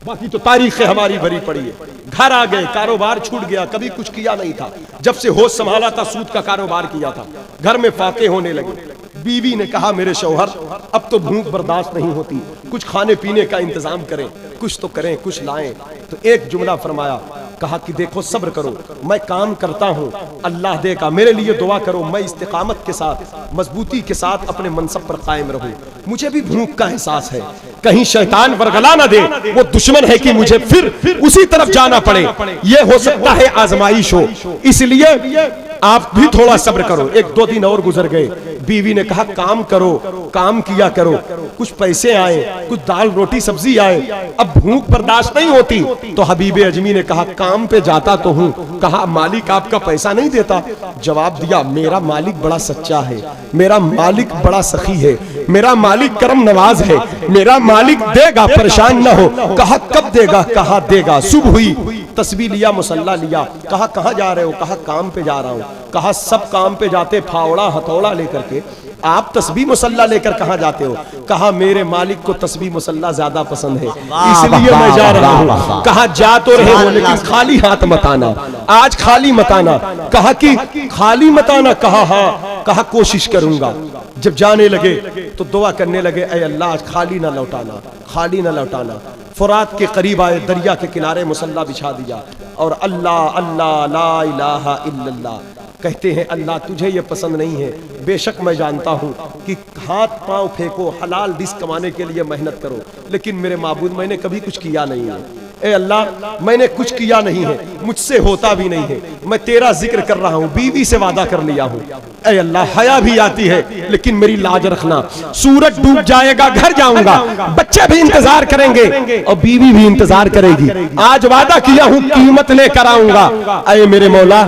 बाकी तो तारीख हमारी भरी पड़ी है। घर आ गए, कारोबार छूट गया, कभी कुछ किया नहीं था, जब से होश संभाला था सूद का कारोबार किया था, घर में फाके होने लगे। बीवी ने कहा मेरे शौहर अब तो भूख बर्दाश्त नहीं होती, कुछ खाने पीने का इंतजाम करें, कुछ तो करें, कुछ लाएं। तो एक जुमला फरमाया, कहा कि देखो सब्र करो, मैं काम करता हूं, अल्लाह देगा, मेरे लिए दुआ करो, मैं इस्तिकामत के साथ मजबूती के साथ अपने मनसब पर कायम रहूं। मुझे भी भूख का एहसास है, कहीं शैतान वरगला ना दे, वो दुश्मन है कि मुझे फिर उसी तरफ जाना पड़े, ये हो सकता है आजमाइश हो, इसलिए आप भी थोड़ा सब्र करो। एक दो दिन और गुजर गए, बीवी ने कहा काम करो, काम किया करो, कुछ पैसे आए, कुछ दाल रोटी सब्जी आए, अब भूख बर्दाश्त नहीं होती। तो हबीब अजमी ने कहा काम पे जाता तो हूं, कहा मालिक आपका पैसा नहीं देता? जवाब दिया मेरा मालिक बड़ा सच्चा है, मेरा मालिक बड़ा सखी है, मेरा मालिक करम नवाज है, मेरा मालिक देगा, परेशान ना हो। कहा कब देगा? कहा देगा। सुबह हुई, तस्बीह लिया, मुसल्ला लिया, कहा कहां जा रहे हो? कहा काम पे जा रहा हूं। कहा सब काम पे जाते फावड़ा हथौड़ा लेकर के, आप तस्बीह मुसल्ला लेकर कहां जाते हो? कहा मेरे मालिक को तस्बीह मुसल्ला ज्यादा पसंद है, इसलिए मैं जा रहा हूं। कहा जा तो रहे हो लेकिन खाली हाथ मत आना, आज खाली मत आना। कहा कि खाली मत आना? कहा हाँ। कहा कोशिश करूंगा। जब जाने लगे तो दुआ करने लगे, ऐ अल्लाह आज खाली ना लौटाना, खाली ना लौटाना। फुरात के करीब आए, दरिया के किनारे मुसल्ला बिछा दिया और अल्लाह अल्लाह ला इलाहा इल्लल्लाह कहते हैं। अल्लाह तुझे ये पसंद नहीं है, बेशक मैं जानता हूँ कि हाथ पांव फेंको, हलाल रिज़्क़ कमाने के लिए मेहनत करो, लेकिन मेरे माबूद मैंने कभी कुछ किया नहीं है। ए अल्लाह मैंने कुछ किया नहीं है, मुझसे होता भी नहीं है, मैं तेरा जिक्र कर रहा हूँ, बीवी से वादा कर लिया हूँ। ए अल्लाह हया भी आती है लेकिन मेरी लाज रखना, सूरज डूब जाएगा घर जाऊंगा, बच्चे भी इंतजार करेंगे और बीवी भी इंतजार करेगी, आज वादा किया हूँ कीमत लेकर आऊंगा। अरे मेरे मौला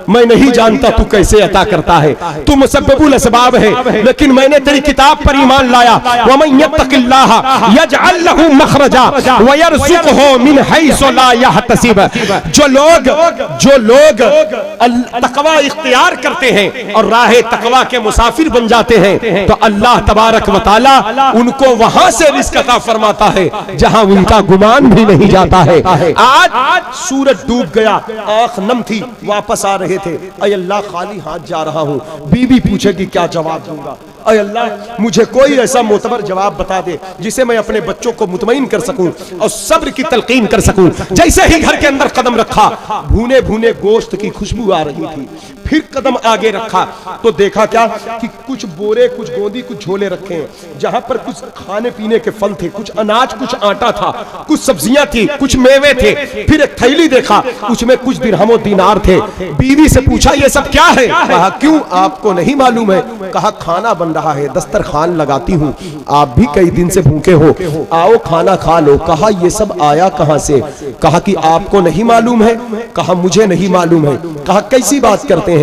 मैं नहीं जानता तू कैसे अता करता है, तू मुसब्बिबुल असबाब है, लेकिन मैंने तेरी किताब पर ईमान लाया। वमन यत्तकिल्लाह यजअल लहू मखरजा व यरज़ुक़हू मिन हैसु ला यहतसिब। जो लोग तकवा इख्तियार करते हैं और राहे तकवा के मुसाफिर बन जाते हैं तो अल्लाह तबारक व तआला उनको वहां से रिज़्क़ अता फरमाता है जहां उनका गुमान भी नहीं जाता है। आज सूरज डूब गया, आंख नम थी, वापस आ रहे थे, अय अल्लाह खाली हाथ जा रहा हूं। बीवी पूछेगी क्या जवाब दूंगा? अय अल्लाह मुझे कोई ऐसा मोतबर जवाब बता दे जिसे मैं अपने बच्चों को मुतमईन कर सकूं और सब्र की तलकीन कर सकूं। जैसे ही घर के अंदर कदम रखा, भुने भुने गोश्त की खुशबू आ रही थी, फिर कदम आगे रखा तो देखा क्या कि कुछ बोरे, कुछ गोंदी, कुछ झोले रखे हैं, जहां पर कुछ खाने पीने के फल थे, कुछ अनाज, कुछ आटा था, कुछ सब्जियां थी, कुछ मेवे थे। फिर एक थैली देखा, उसमें कुछ दिरहम और दीनार थे। बीवी से पूछा ये सब क्या है? कहा क्यों आपको नहीं मालूम है? कहा खाना बन रहा है, दस्तरखान लगाती हूँ, आप भी कई दिन से भूखे हो, आओ खाना खा लो। कहा ये सब आया कहां से? कहा कि आपको नहीं मालूम है? कहा मुझे नहीं मालूम है। कहा कैसी बात करते हैं?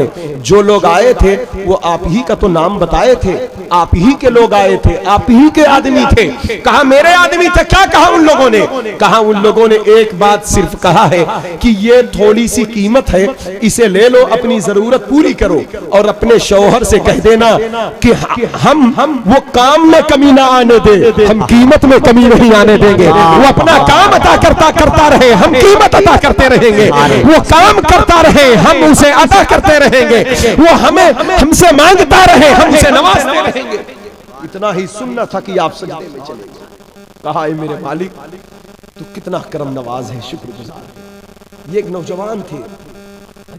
जो लोग आए थे वो आप ही का तो नाम बताए थे, आप ही के लोग आए थे, आप ही के आदमी थे। कहा मेरे आदमी थे? क्या कहा उन लोगों ने? कहा उन लोगों ने एक बात सिर्फ कहा है कि ये थोड़ी सी कीमत है, इसे ले लो, अपनी जरूरत पूरी करो और अपने शौहर से कह देना कि हम वो काम में कमी ना आने दे, हम कीमत में कमी नहीं आने देंगे। वो अपना काम अदा करता रहे, हम कीमत अदा करते रहेंगे। वो काम करता रहे, हम उसे अदा करते रहेंगे। वो हमसे मांगता रहे, हम उसे नवाजते रहेंगे। इतना ही सुनना था कि आप सजदे में चले। कहा मेरे मालिक तू कितना करम नवाज है, शुक्रगुजार है। ये एक नौजवान थे,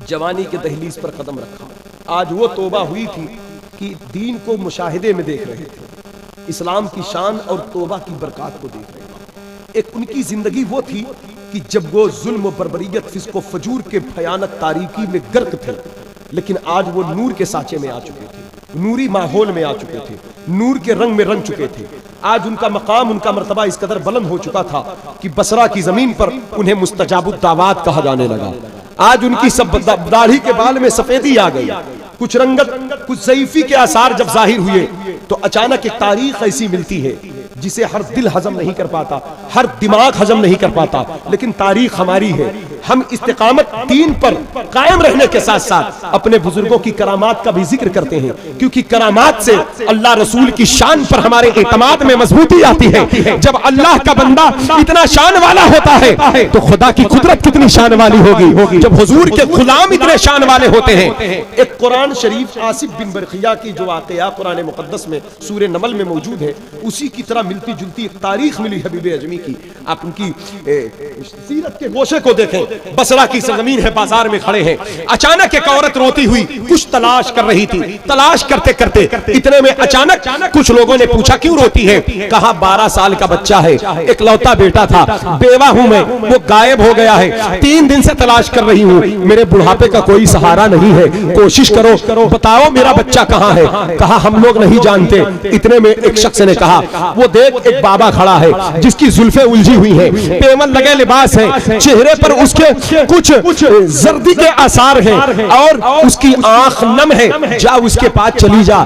जवानी के दहलीज पर कदम रखा। आज वो तौबा हुई थी कि दीन को मुशाहिदे में देख रहे थे, इस्लाम की शान और तौबा की बरकत को देख रहे थे। एक उनकी जिंदगी वो थी कि जब वो जुल्म बर्बरियत फिस्को फजूर के भयानक तारीकी में गर्क थे, लेकिन आज वो नूर के साँचे में आ चुके थे, नूरी माहौल में आ चुके थे, नूर के रंग में रंग चुके थे। आज उनका मकाम, उनका मर्तबा इस कदर बुलंद हो चुका था कि बसरा की जमीन पर उन्हें मुस्तजाबुद दावात कहा जाने लगा। आज उनकी सब दाढ़ी के बाल में सफेदी आ गई, कुछ रंगत, कुछ ज़ईफी के आसार जब जाहिर हुए तो अचानक एक तारीख ऐसी मिलती है जिसे हर दिल हजम नहीं कर पाता, हर दिमाग हजम नहीं कर पाता, लेकिन तारीख हमारी है। हम इस्तिकामत दीन पर कायम रहने के साथ साथ अपने बुजुर्गों की करामात का भी जिक्र करते हैं, क्योंकि करामात से अल्लाह रसूल की शान पर हमारे एतमाद में मजबूती आती है। जब अल्लाह का बंदा इतना शान वाला होता है तो खुदा की कुदरत कितनी शान वाली होगी जब हुजूर के गुलाम इतने शान वाले होते हैं। एक कुरान शरीफ आसिफ बिन बरखिया की जो वाक़या कुरान मुक़द्दस में सूरह नमल में मौजूद है, उसी की तरह मिलती जुलती एक तारीख मिली हबीब अजमी की। आप उनकी सीरत के गोशे को देखें, बसरा की सरजमीन है, बाजार में खड़े हैं, अचानक एक औरत रोती हुई कुछ तलाश कर रही थी। तलाश करते करते इतने में अचानक कुछ लोगों ने पूछा क्यों रोती है? कहा 12 साल का बच्चा है, एक लौता बेटा था, बेवा हूं मैं, वो गायब हो गया है, 3 दिन से तलाश कर रही हूँ, मेरे बुढ़ापे का कोई सहारा नहीं है, कोशिश करो बताओ मेरा बच्चा कहाँ है? कहा हम लोग नहीं जानते। इतने में एक शख्स ने कहा वो देख एक बाबा खड़ा है जिसकी जुल्फे उलझी हुई है, पेमन लगे लिबास है, चेहरे पर उसके कुछ जर्दी के आसार हैं और उसकी आंख नम है, जा उसके पास चली जा।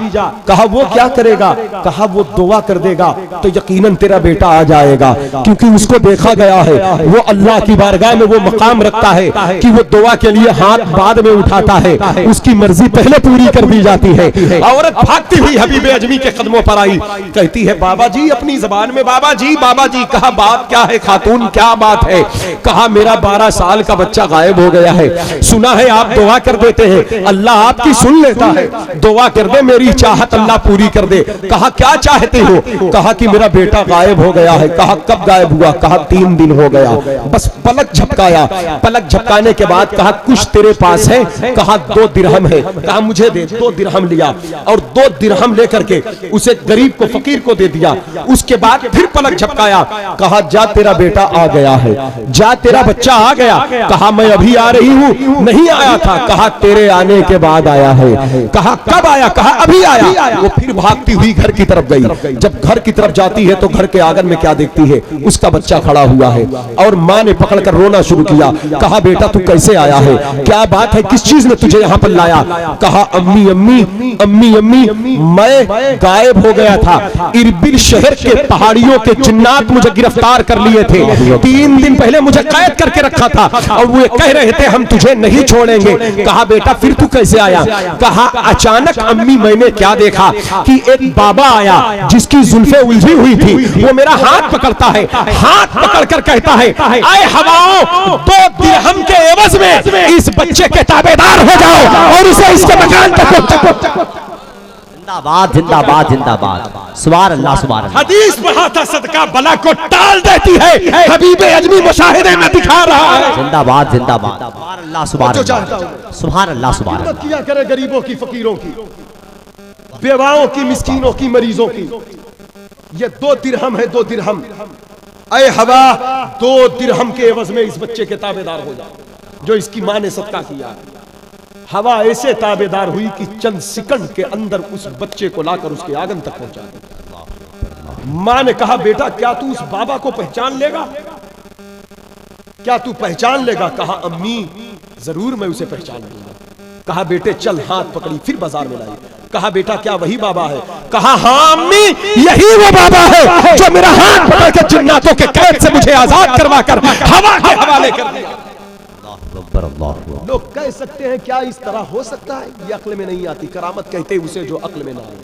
कहा वो क्या करेगा? कहा वो दुआ कर देगा तो यकीनन तेरा बेटा आ जाएगा, क्योंकि उसको देखा गया है वो अल्लाह की बारगाह में वो मकाम रखता है कि वो दुआ के लिए हाथ बाद में उठाता है, उसकी मर्जी पहले पूरी कर दी जाती है। औरत भागती हुई हबीब अजमी के कदमों पर आई, कहती है बाबा जी, अपनी जबान में बाबा जी बाबा जी। कहा बात क्या है खातून, क्या बात है? कहा मेरा 12 साल का बच्चा गायब हो गया है, सुना है आप दुआ कर देते हैं, अल्लाह आपकी सुन लेता है, दुआ कर दे, मेरी चाहत अल्लाह पूरी कर दे। कहा क्या चाहते हो? कहा कि मेरा बेटा गायब हो गया है। कहा कब गायब हुआ? कहा 3 दिन हो गया। बस पलक झपकाया, पलक झपकाने के बाद कहा कुछ तेरे पास है? कहा 2 दिरहम है। कहा मुझे दे। 2 दिरहम लिया और 2 दिरहम लेकर के उसे गरीब को, फकीर को दे दिया। उसके बाद फिर पलक झपकाया, कहा जा तेरा बेटा आ गया है, जा तेरा बच्चा आ गया। कहा मैं अभी आ रही हूँ। नहीं आया था। कहा तेरे आने के बाद आया है। कहा कब आया? कहा अभी आया। वो फिर भागती हुई घर की तरफ गई। जब घर की तरफ जाती है तो घर के आंगन में क्या देखती है? उसका बच्चा खड़ा हुआ है और माँ ने पकड़कर रोना शुरू किया। कहा बेटा तू कैसे आया है? क्या बात है? किस चीज ने तुझे यहाँ पर लाया? कहा अम्मी अम्मी अम्मी अम्मी मैं गायब हो गया था, इरबिल शहर के पहाड़ियों के जिन्नात मुझे गिरफ्तार कर लिए थे, 3 दिन पहले मुझे कैद करके रखा था और वो कह रहे थे हम तुझे नहीं छोड़ेंगे। कहा बेटा फिर तू कैसे आया? कहा अचानक अम्मी मैंने क्या देखा कि एक बाबा आया जिसकी जुल्फे उलझी हुई थी, वो मेरा हाथ पकड़ता है, हाथ पकड़कर कहता है आए हवाओं 2 दिरहम के एवज में इस बच्चे के ताबेदार हो जाओ और उसे इसके मकान तक पहुंचाओ। जिंदाबाद जिंदाबाद जिंदाबाद, सुभान अल्लाह सुभान अल्लाह। हदीस बढ़ाता सदका बला को टाल देती है, हबीब अजमी मुशाहिदे में दिखा रहा है। जिंदाबाद जिंदाबाद, सुभान अल्लाह सुभान अल्लाह, सुभान अल्लाह सुभान अल्लाह। किया करे गरीबों की, फकीरों की, बेवाओं की, मिस्कीनों की, मरीजों की। ये 2 दिरहम है, 2 दिरहम। ऐ हवा 2 दिरहम के एवज में इस बच्चे के ताबेदार हो जाओ जो इसकी मां ने सदका किया। हवा ऐसे ताबेदार हुई कि चंद सेकंड के अंदर उस बच्चे को लाकर उसके आंगन तक पहुंचा दिया। मां ने कहा बेटा क्या तू उस बाबा को पहचान लेगा? क्या तू पहचान लेगा? कहा अम्मी जरूर मैं उसे पहचान लूंगा। कहा बेटे चल, हाथ पकड़ी, फिर बाजार में लाई। कहा बेटा क्या वही बाबा है? कहा हाँ अम्मी यही वो बाबा है जो मेरा हाथ पकड़ के जिन्नातों के कैद से मुझे आजाद करवा कर हवा के हवाले कर दिया। लोग कह सकते हैं क्या इस तरह हो सकता है? ये अक्ल में नहीं आती। करामत कहते उसे जो अक्ल में ना आए।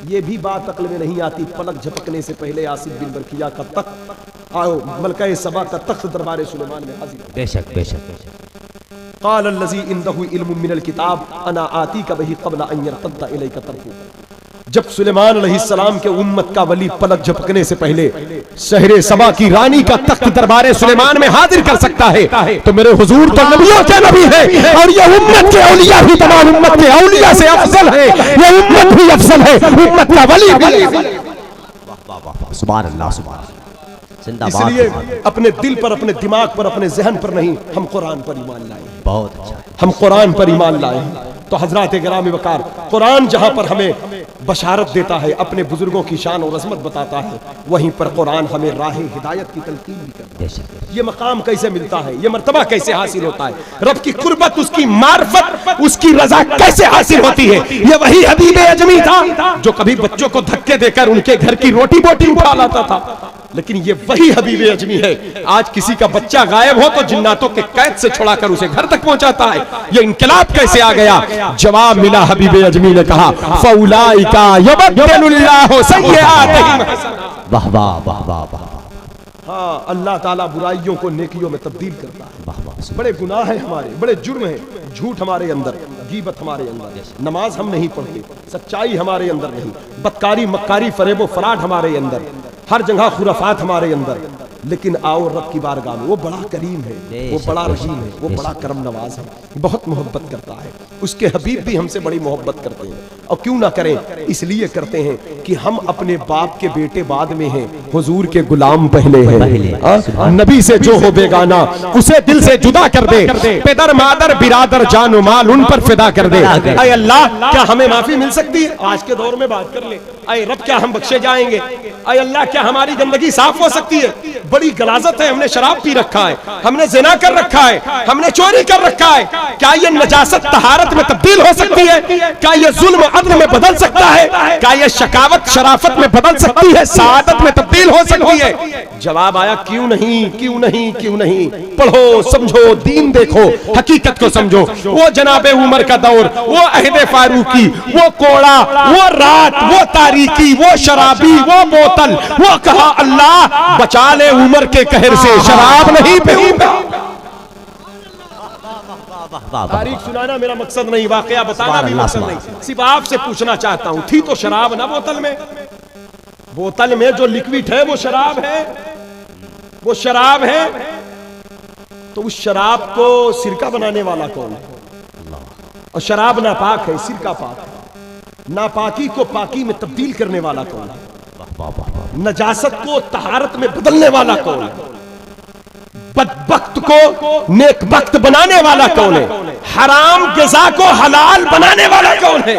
ये भी बात अक्ल में नहीं आती। पलक झपकने से पहले आसिफ बिन बरखिया का तख्त मलका सबा का तख्त दरबार सुलेमान में हाजिर। बेशक बेशक बेशक। क़ाल अल्लज़ी इंदहु इल्मुम मिनल किताब अना आती का बही क़ब्ल अन यरतद्द इलैका तरफुक। जब सुलेमान अलैहिस्सलाम के उम्मत का वली पलक झपकने से पहले शहरे सबा की रानी का तख्त दरबारे सुलेमान में हाजिर कर सकता है, तो मेरे हुजूर तो नबियों के नबी है और ये उम्मत के औलिया भी तमाम उम्मत के औलिया से अफजल है, ये उम्मत भी अफजल है, उम्मत का वली भी। सुभान अल्लाह, सुभान अल्लाह। जिंदाबाद। इसलिए अपने दिल पर, अपने दिमाग पर, अपने जहन पर नहीं, हम कुरान पर ईमान लाए, बहुत अच्छा। हम कुरान पर ईमान लाए। तो हजरात गिरामी वकार, कुरान जहां पर हमें बशारत देता है, अपने बुजुर्गों की शान और अजमत बताता है, वहीं पर कुरान हमें राह हिदायत की तलकीन भी करता है। ये मकाम कैसे मिलता है, ये मर्तबा कैसे हासिल होता है, रब की कुर्बत, उसकी मार्फत, उसकी रजा कैसे हासिल होती है। ये वही हबीब अजमी था जो कभी बच्चों को धक्के देकर उनके घर की रोटी बोटी उठा लाता था, लेकिन ये वही हबीब अजमी है आज किसी का बच्चा गायब हो तो जिन्नातों के कैद से छुड़ाकर उसे घर तक पहुंचाता है। ये इनकलाब कैसे आ गया? जवाब मिला, हबीब अजमी ने कहा, फौलाइका युबद्दिलुल्लाहु सय्यिआतिहिम हसना। वाह वाह वाह वाह वाह। हाँ, अल्लाह ताला बुराइयों को नेकियों में तब्दील करता है। वाह वाह। बड़े गुनाह हैं हमारे, बड़े जुर्म हैं, झूठ हमारे अंदर, गीबत हमारे अंदर, नमाज हम नहीं पढ़ते, सच्चाई हमारे अंदर नहीं, बदकारी मक्कारी फरेबो फराड हमारे अंदर, हर जगह खुराफात हमारे अंदर। लेकिन आओ रब की बारगाह में, वो बड़ा करीम है, वो बड़ा रहीम है, वो बड़ा करम नवाज है, बहुत मोहब्बत करता है। उसके हबीब भी हमसे बड़ी मोहब्बत करते हैं, और क्यों ना करें, इसलिए करते हैं कि हम अपने बाप के बेटे बाद में हैं, हुजूर के गुलाम पहले हैं। नबी से जो हो बेगाना उसे दिल से जुदा कर दे, पेदर मादर बिरादर जान माल उन पर फिदा कर दे। अय अल्लाह, क्या हमें माफी मिल सकती है? आज के दौर में बात कर ले। अय रब, क्या हम बख्शे जाएंगे? अय अल्लाह, क्या हमारी गंदगी साफ हो सकती है? बड़ी गलाजत है, हमने शराब पी रखा है, हमने ज़िना कर रखा है, हमने चोरी कर रखा है, क्या ये नजासत तहारत में तब्दील हो सकती है? क्या ये जुल्म अदल में बदल सकता है? क्या ये शकावत शराफत में बदल सकती है? सादत में तब्दील हो सकती है? जवाब आया, क्यों नहीं, क्यों नहीं, क्यों नहीं। पढ़ो, समझो, दीन देखो, हकीकत को समझो। वो जनाबे उमर का दौर, वो अहदे फारूकी, वो कोड़ा, वो रात, वो तारीकी, वो शराबी, वो बोतल, वो कहा अल्लाह बचा ले उमर के कहर से, शराब नहीं पीऊंगा। तारीख सुनाना मेरा मकसद नहीं, वाकया बताना भी मकसद नहीं, सिर्फ आपसे पूछना चाहता हूं, थी तो शराब ना बोतल में? बोतल में जो लिक्विड है वो शराब है, वो शराब है। तो उस शराब को सिरका बनाने वाला कौन है? और शराब नापाक है, सिरका पाक है। नापाकी को पाकी में तब्दील करने वाला कौन है? नजासत को तहारत में बदलने वाला कौन है? बदबख्त को नेकबख्त बनाने वाला कौन है? हराम ग़िज़ा को हलाल बनाने वाला कौन है?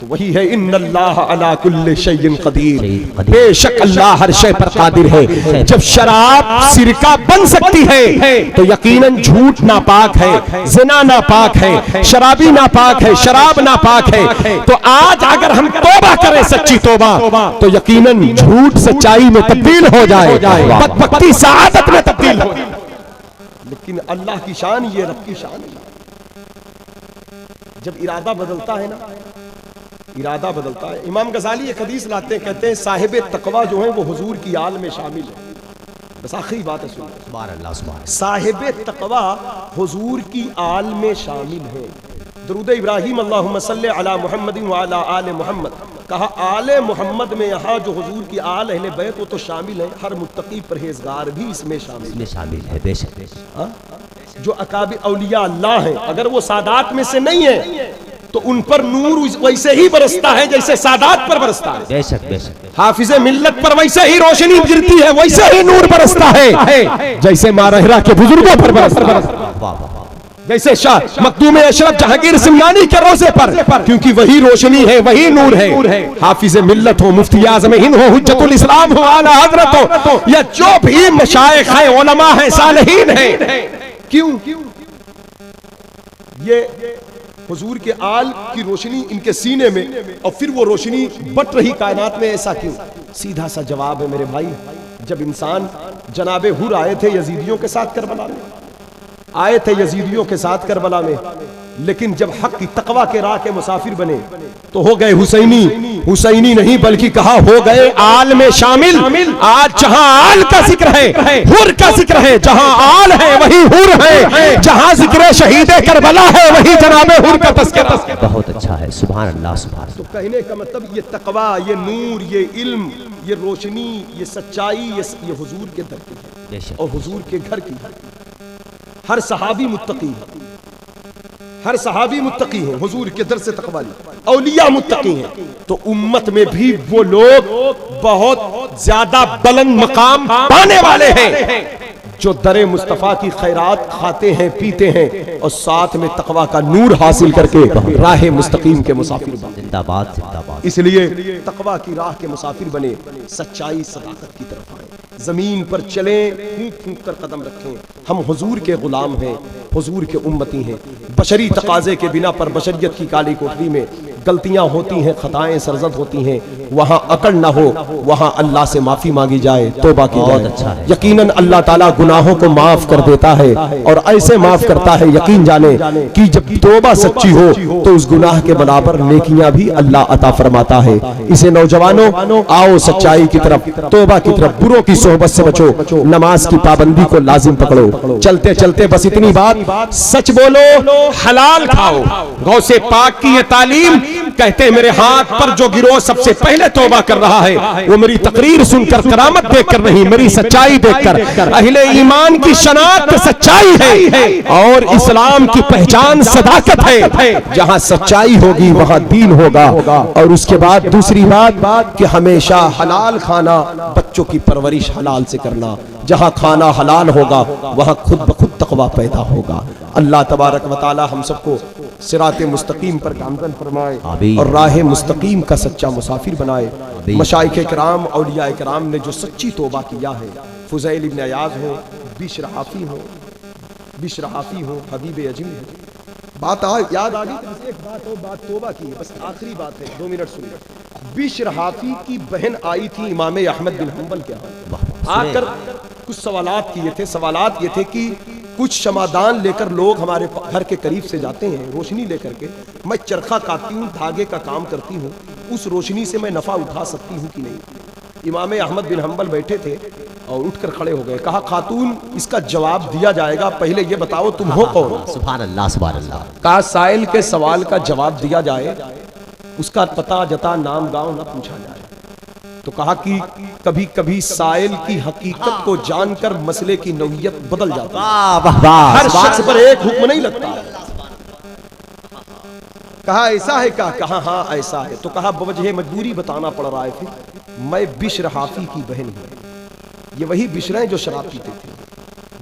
तो वही है, इन्नल्लाह अला कुल्लि शैइन कदीर, बेशक अल्लाह हर शय पर कादिर है। जब शराब सिरका बन सकती है तो यकीनन झूठ नापाक है, ज़िना नापाक है, शराबी नापाक है, शराब नापाक है। तो आज अगर हम तौबा करें, सच्ची तौबा, तो यकीनन झूठ सच्चाई में तब्दील हो जाए, बदबख्ती सआदत में तब्दील हो। लेकिन अल्लाह की शान ये, रब की शान है, जब इरादा बदलता है ना, इरादा बदलता है। इमाम गजाली एक हदीस लाते हैं, कहते हैं साहिब तकवा जो है वो हुजूर की आल में शामिल है। बस आखिरी बात है, सुनो, साहिब तकवा हुजूर की आल में शामिल है। दरूद इब्राहिम अल्लाहुम्मा सल्ली अला मुहम्मदिन व अला आले मुहम्मद, कहा आले मुहम्मद में यहाँ जो हुजूर की आल अहले बैत वो तो शामिल है, हर मुत्तकी परहेजगार भी इसमें शामिल है। बेशक जो अकाबी औलिया अल्लाह हैं, अगर वो सादात में से नहीं है तो उन पर नूर वैसे ही बरसता है जैसे सादात पर बरसता है। बेशक बेशक हाफिज़े मिल्लत पर वैसे ही रोशनी गिरती है, वैसे ही नूर बरसता है जैसे मारहरा के बुजुर्गों पर बरसता है, जैसे शाह मखदूम अशरफ जहांगीर सिमनानी के रोज़े पर, क्योंकि वही रोशनी है, वही नूर है। हाफिज़े मिल्लत हो, मुफ्ती आज़म हिंद हो, हुज्जतुल इस्लाम हो, आला हज़रत हो, या जो भी मशाइख हैं, उलमा हैं, सालिहीन हैं, क्यों ये हुजूर के आल की रोशनी इनके सीने में, और फिर वो रोशनी बट रही कायनात में, ऐसा क्यों? सीधा सा जवाब है मेरे भाई, जब इंसान जनाबे हुर आए थे यजीदियों के साथ करबला में, आए थे यजीदियों के साथ करबला में, लेकिन जब हक की तकवा के राह के मुसाफिर बने तो हो गए हुसैनी, हुसैनी नहीं बल्कि कहा हो गए आल में शामिल। आज जहां आल का जिक्र है, हुर का जिक्र है, जहां आल है वही हुर है, जहां जिक्र शहीद करबला है वही जनाबे हुर का तज़किरा। बहुत अच्छा है, सुभान अल्लाह सुभान तो कहने का मतलब ये तकवा, ये नूर, ये इल्म, ये रोशनी, ये सच्चाई, ये हुजूर के दर की है बेशक। और हुजूर के घर की है। हर सहाबी मुत्तकी है, हर सहाबी मुत्तकी है, हुजूर के दर से तकवा ली, औलिया मुत्तकी हैं। तो उम्मत में भी वो लोग बहुत ज्यादा बुलंद मकाम पाने वाले हैं जो दरे मुस्तफा की खैरात खाते हैं, पीते हैं और साथ में तकवा का नूर हासिल करके राह मुस्तकीम के मुसाफिर बने। जिंदाबाद जिंदाबाद। इसलिए तकवा की राह के मुसाफिर बने, सच्चाई सदाकत की तरफ आए, जमीन पर चलें, फूंक फूंक कर कदम रखें। हम हुजूर के गुलाम हैं, हुजूर के उम्मती हैं। बशरी तकाजे के बिना पर बशरियत की काली कोठरी में गलतियां होती हैं, खताएं सरजद होती हैं, वहां अकड़ ना हो, वहां अल्लाह से माफी मांगी जाए, तौबा की जाए। अच्छा है। यकीनन अल्लाह ताला गुनाहों को माफ कर देता है और ऐसे माफ करता है, यकीन जाने कि जब तौबा सच्ची हो तो उस गुनाह के बराबर नेकियां भी अल्लाह अता फरमाता है। इसे नौजवानों, आओ सच्चाई की तरफ, तौबा की तरफ, बुरों की सोहबत से बचो, नमाज की पाबंदी को लाजिम पकड़ो। चलते चलते बस इतनी बात, सच बोलो, हलाल खाओ। गौसे पाक की ये तालीम कहते हैं मेरे हाथ पर जो गिरोह सबसे पहले तौबा कर रहा है वो मेरी तकरीर सुनकर, करामत देखकर नहीं, मेरी सच्चाई देखकर। अहले ईमान की शनाख्त सच्चाई है और इस्लाम की पहचान सदाकत है। जहां सच्चाई होगी वहां दीन होगा। और उसके बाद दूसरी बात कि हमेशा हलाल खाना, बच्चों की परवरिश हलाल से करना। जहां खाना हलाल होगा वहां खुद ब खुद तकवा पैदा होगा। अल्लाह तबारक व तआला हम सबको सिराते मुस्तकीम पर गामज़न फरमाए और राह मुस्तकीम का सच्चा मुसाफिर बनाए। मशाइख़ किराम, औलिया किराम ने जो सच्ची तौबा किया है, फुज़ैल इब्न अयाज़ हो, बिश्र हाफ़ी हो, हबीब अजमी हो, बात याद आ गई। एक बात हो, बात तौबा की है, बस आखिरी बात है, 2 मिनट सुनिए। बिश्र हाफ़ी की बहन आई थी इमाम अहमद बिन हम्बल के यहाँ, आकर कुछ सवालात किए थे। सवालात ये थे कि कुछ शमादान लेकर लोग हमारे घर के करीब से जाते हैं रोशनी लेकर के, मैं चरखा काटती हूँ, धागे का काम करती हूँ, उस रोशनी से मैं नफा उठा सकती हूँ कि नहीं। इमाम अहमद बिन हम्बल बैठे थे और उठकर खड़े हो गए। कहा खातून इसका जवाब दिया जाएगा, पहले ये बताओ तुम हो कौन। सुभान अल्लाह सुभान अल्लाह। कहा साइल के सवाल का जवाब दिया जाए, उसका पता जता नाम गांव न पूछा जाए। तो कहा कि कभी कभी साइल की हकीकत को जानकर मसले की नौइयत बदल जाती है, हर शख्स पर एक हुक्म नहीं लगता। कहा ऐसा है क्या? कहा हाँ ऐसा है। तो कहा बवजह मजबूरी बताना पड़ रहा है। फिर मैं बिश्र हाफ़ी की बहन हूं। ये वही बिश्र हैं जो शराब पीते थे,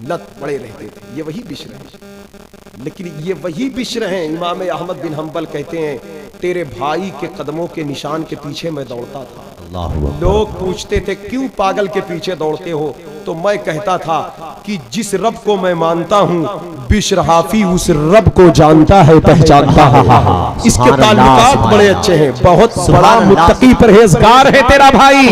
लत पड़े रहते थे, ये वही बिश्र हैं। लेकिन ये वही बिश्र हैं, इमाम अहमद बिन हम्बल कहते हैं तेरे भाई के कदमों के निशान के पीछे मैं दौड़ता था। लोग पूछते थे क्यों पागल के पीछे दौड़ते हो, तो मैं कहता था कि जिस रब को मैं मानता हूँ बिश्र हाफ़ी उस रब को जानता है, पहचानता है। इसके ताल्लुकात बड़े अच्छे हैं, बहुत बड़ा मुत्तकी परहेजगार है तेरा भाई।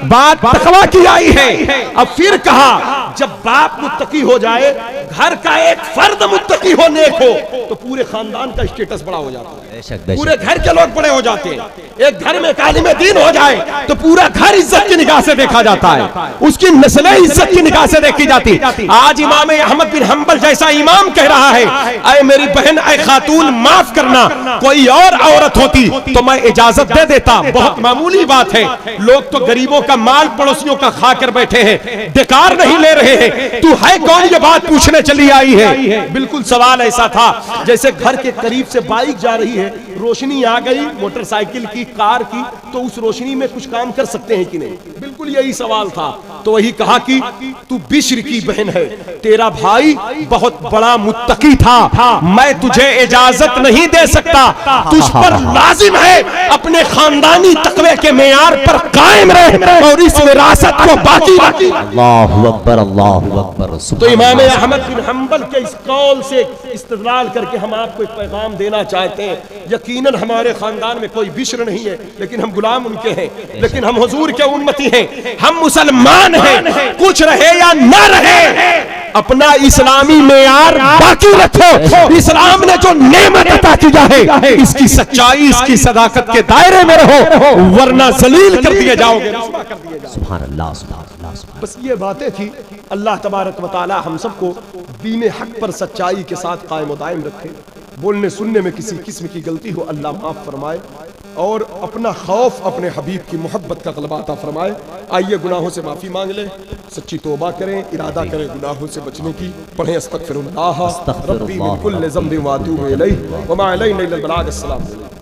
बात तकवा की आई है। अब फिर कहा जब बाप मुत्तकी हो जाए, घर का एक फर्द मुत्तकी हो, नेक हो, तो पूरे खानदान का स्टेटस बड़ा हो जाता है, पूरे घर के लोग बड़े हो जाते हैं। एक घर में कालिम दीन हो जाए तो पूरा घर इज्जत की निगाह से देखा जाता है, उसकी नस्लें इज्जत की निगाह से देखी जाती। आज इमाम अहमद बिन हम्बल जैसा इमाम कह रहा है, ऐ मेरी बहन, ऐ खातून, माफ करना, कोई और औरत होती तो मैं इजाजत दे देता, बहुत मामूली बात है। लोग तो गरीबों का माल पड़ोसियों का खाकर बैठे हैं, बेकार नहीं ले रहे हैं। तू है कौन ये बात पूछने चली आई है? बिल्कुल सवाल ऐसा था जैसे घर के करीब से बाइक जा रही है, रोशनी आ गई मोटरसाइकिल की, कार की, तो उस रोशनी में कुछ काम कर सकते हैं कि नहीं? बिल्कुल यही सवाल था। तो वही कहा कि तू बिश्र की बहन है, तेरा भाई बहुत बड़ा मुत्तकी था, मैं तुझे इजाजत नहीं दे सकता, तुझ पर लाजिम है अपने खानदानी तकवे के मेयार पर कायम रहे और इस विरासत को बाकी रखे। अल्लाहु अकबर अल्लाहु अकबर। तो इमाम अहमद बिन हम्बल के इस कौल से इस्तेदलाल करके हम आपको एक पैगाम देना चाहते हैं, यकीनन हमारे खानदान में कोई बिश्र नहीं है, लेकिन हम गुलाम उनके हैं, लेकिन हम हुजूर के उम्मती हैं, हम मुसलमान हैं। कुछ रहे या ना रहे, अपना इस्लामी मेयार बाकी रखो। इस्लाम ने जो नेमत अता किया है, इसकी सच्चाई, इसकी सदाकत के दायरे में रहो, वरना जलील कर दिए जाओगे, रुस्वा कर दिए जाओगे। सुभान अल्लाह, सुभान अल्लाह, सुभान बस ये बातें थी। अल्लाह तबारक व तआला हम सबको दीन हक पर सच्चाई के साथ कायम व दायम रखे। बोलने सुनने में किसी किस्म की गलती हो अल्लाह माफ फरमाए, और अपना खौफ, अपने हबीब की मोहब्बत का गलबा अता फरमाए। आइए गुनाहों से माफी मांग ले, सच्ची तौबा करें, इरादा करें गुनाहों से बचने की। पढ़ें अस्तगफिरुल्लाह रब्बी मिन कुल्लि ज़ंबिन व अतूबु इलैहि व मा अलैना इल्लल बलाग। अस्सलाम वालेकुम।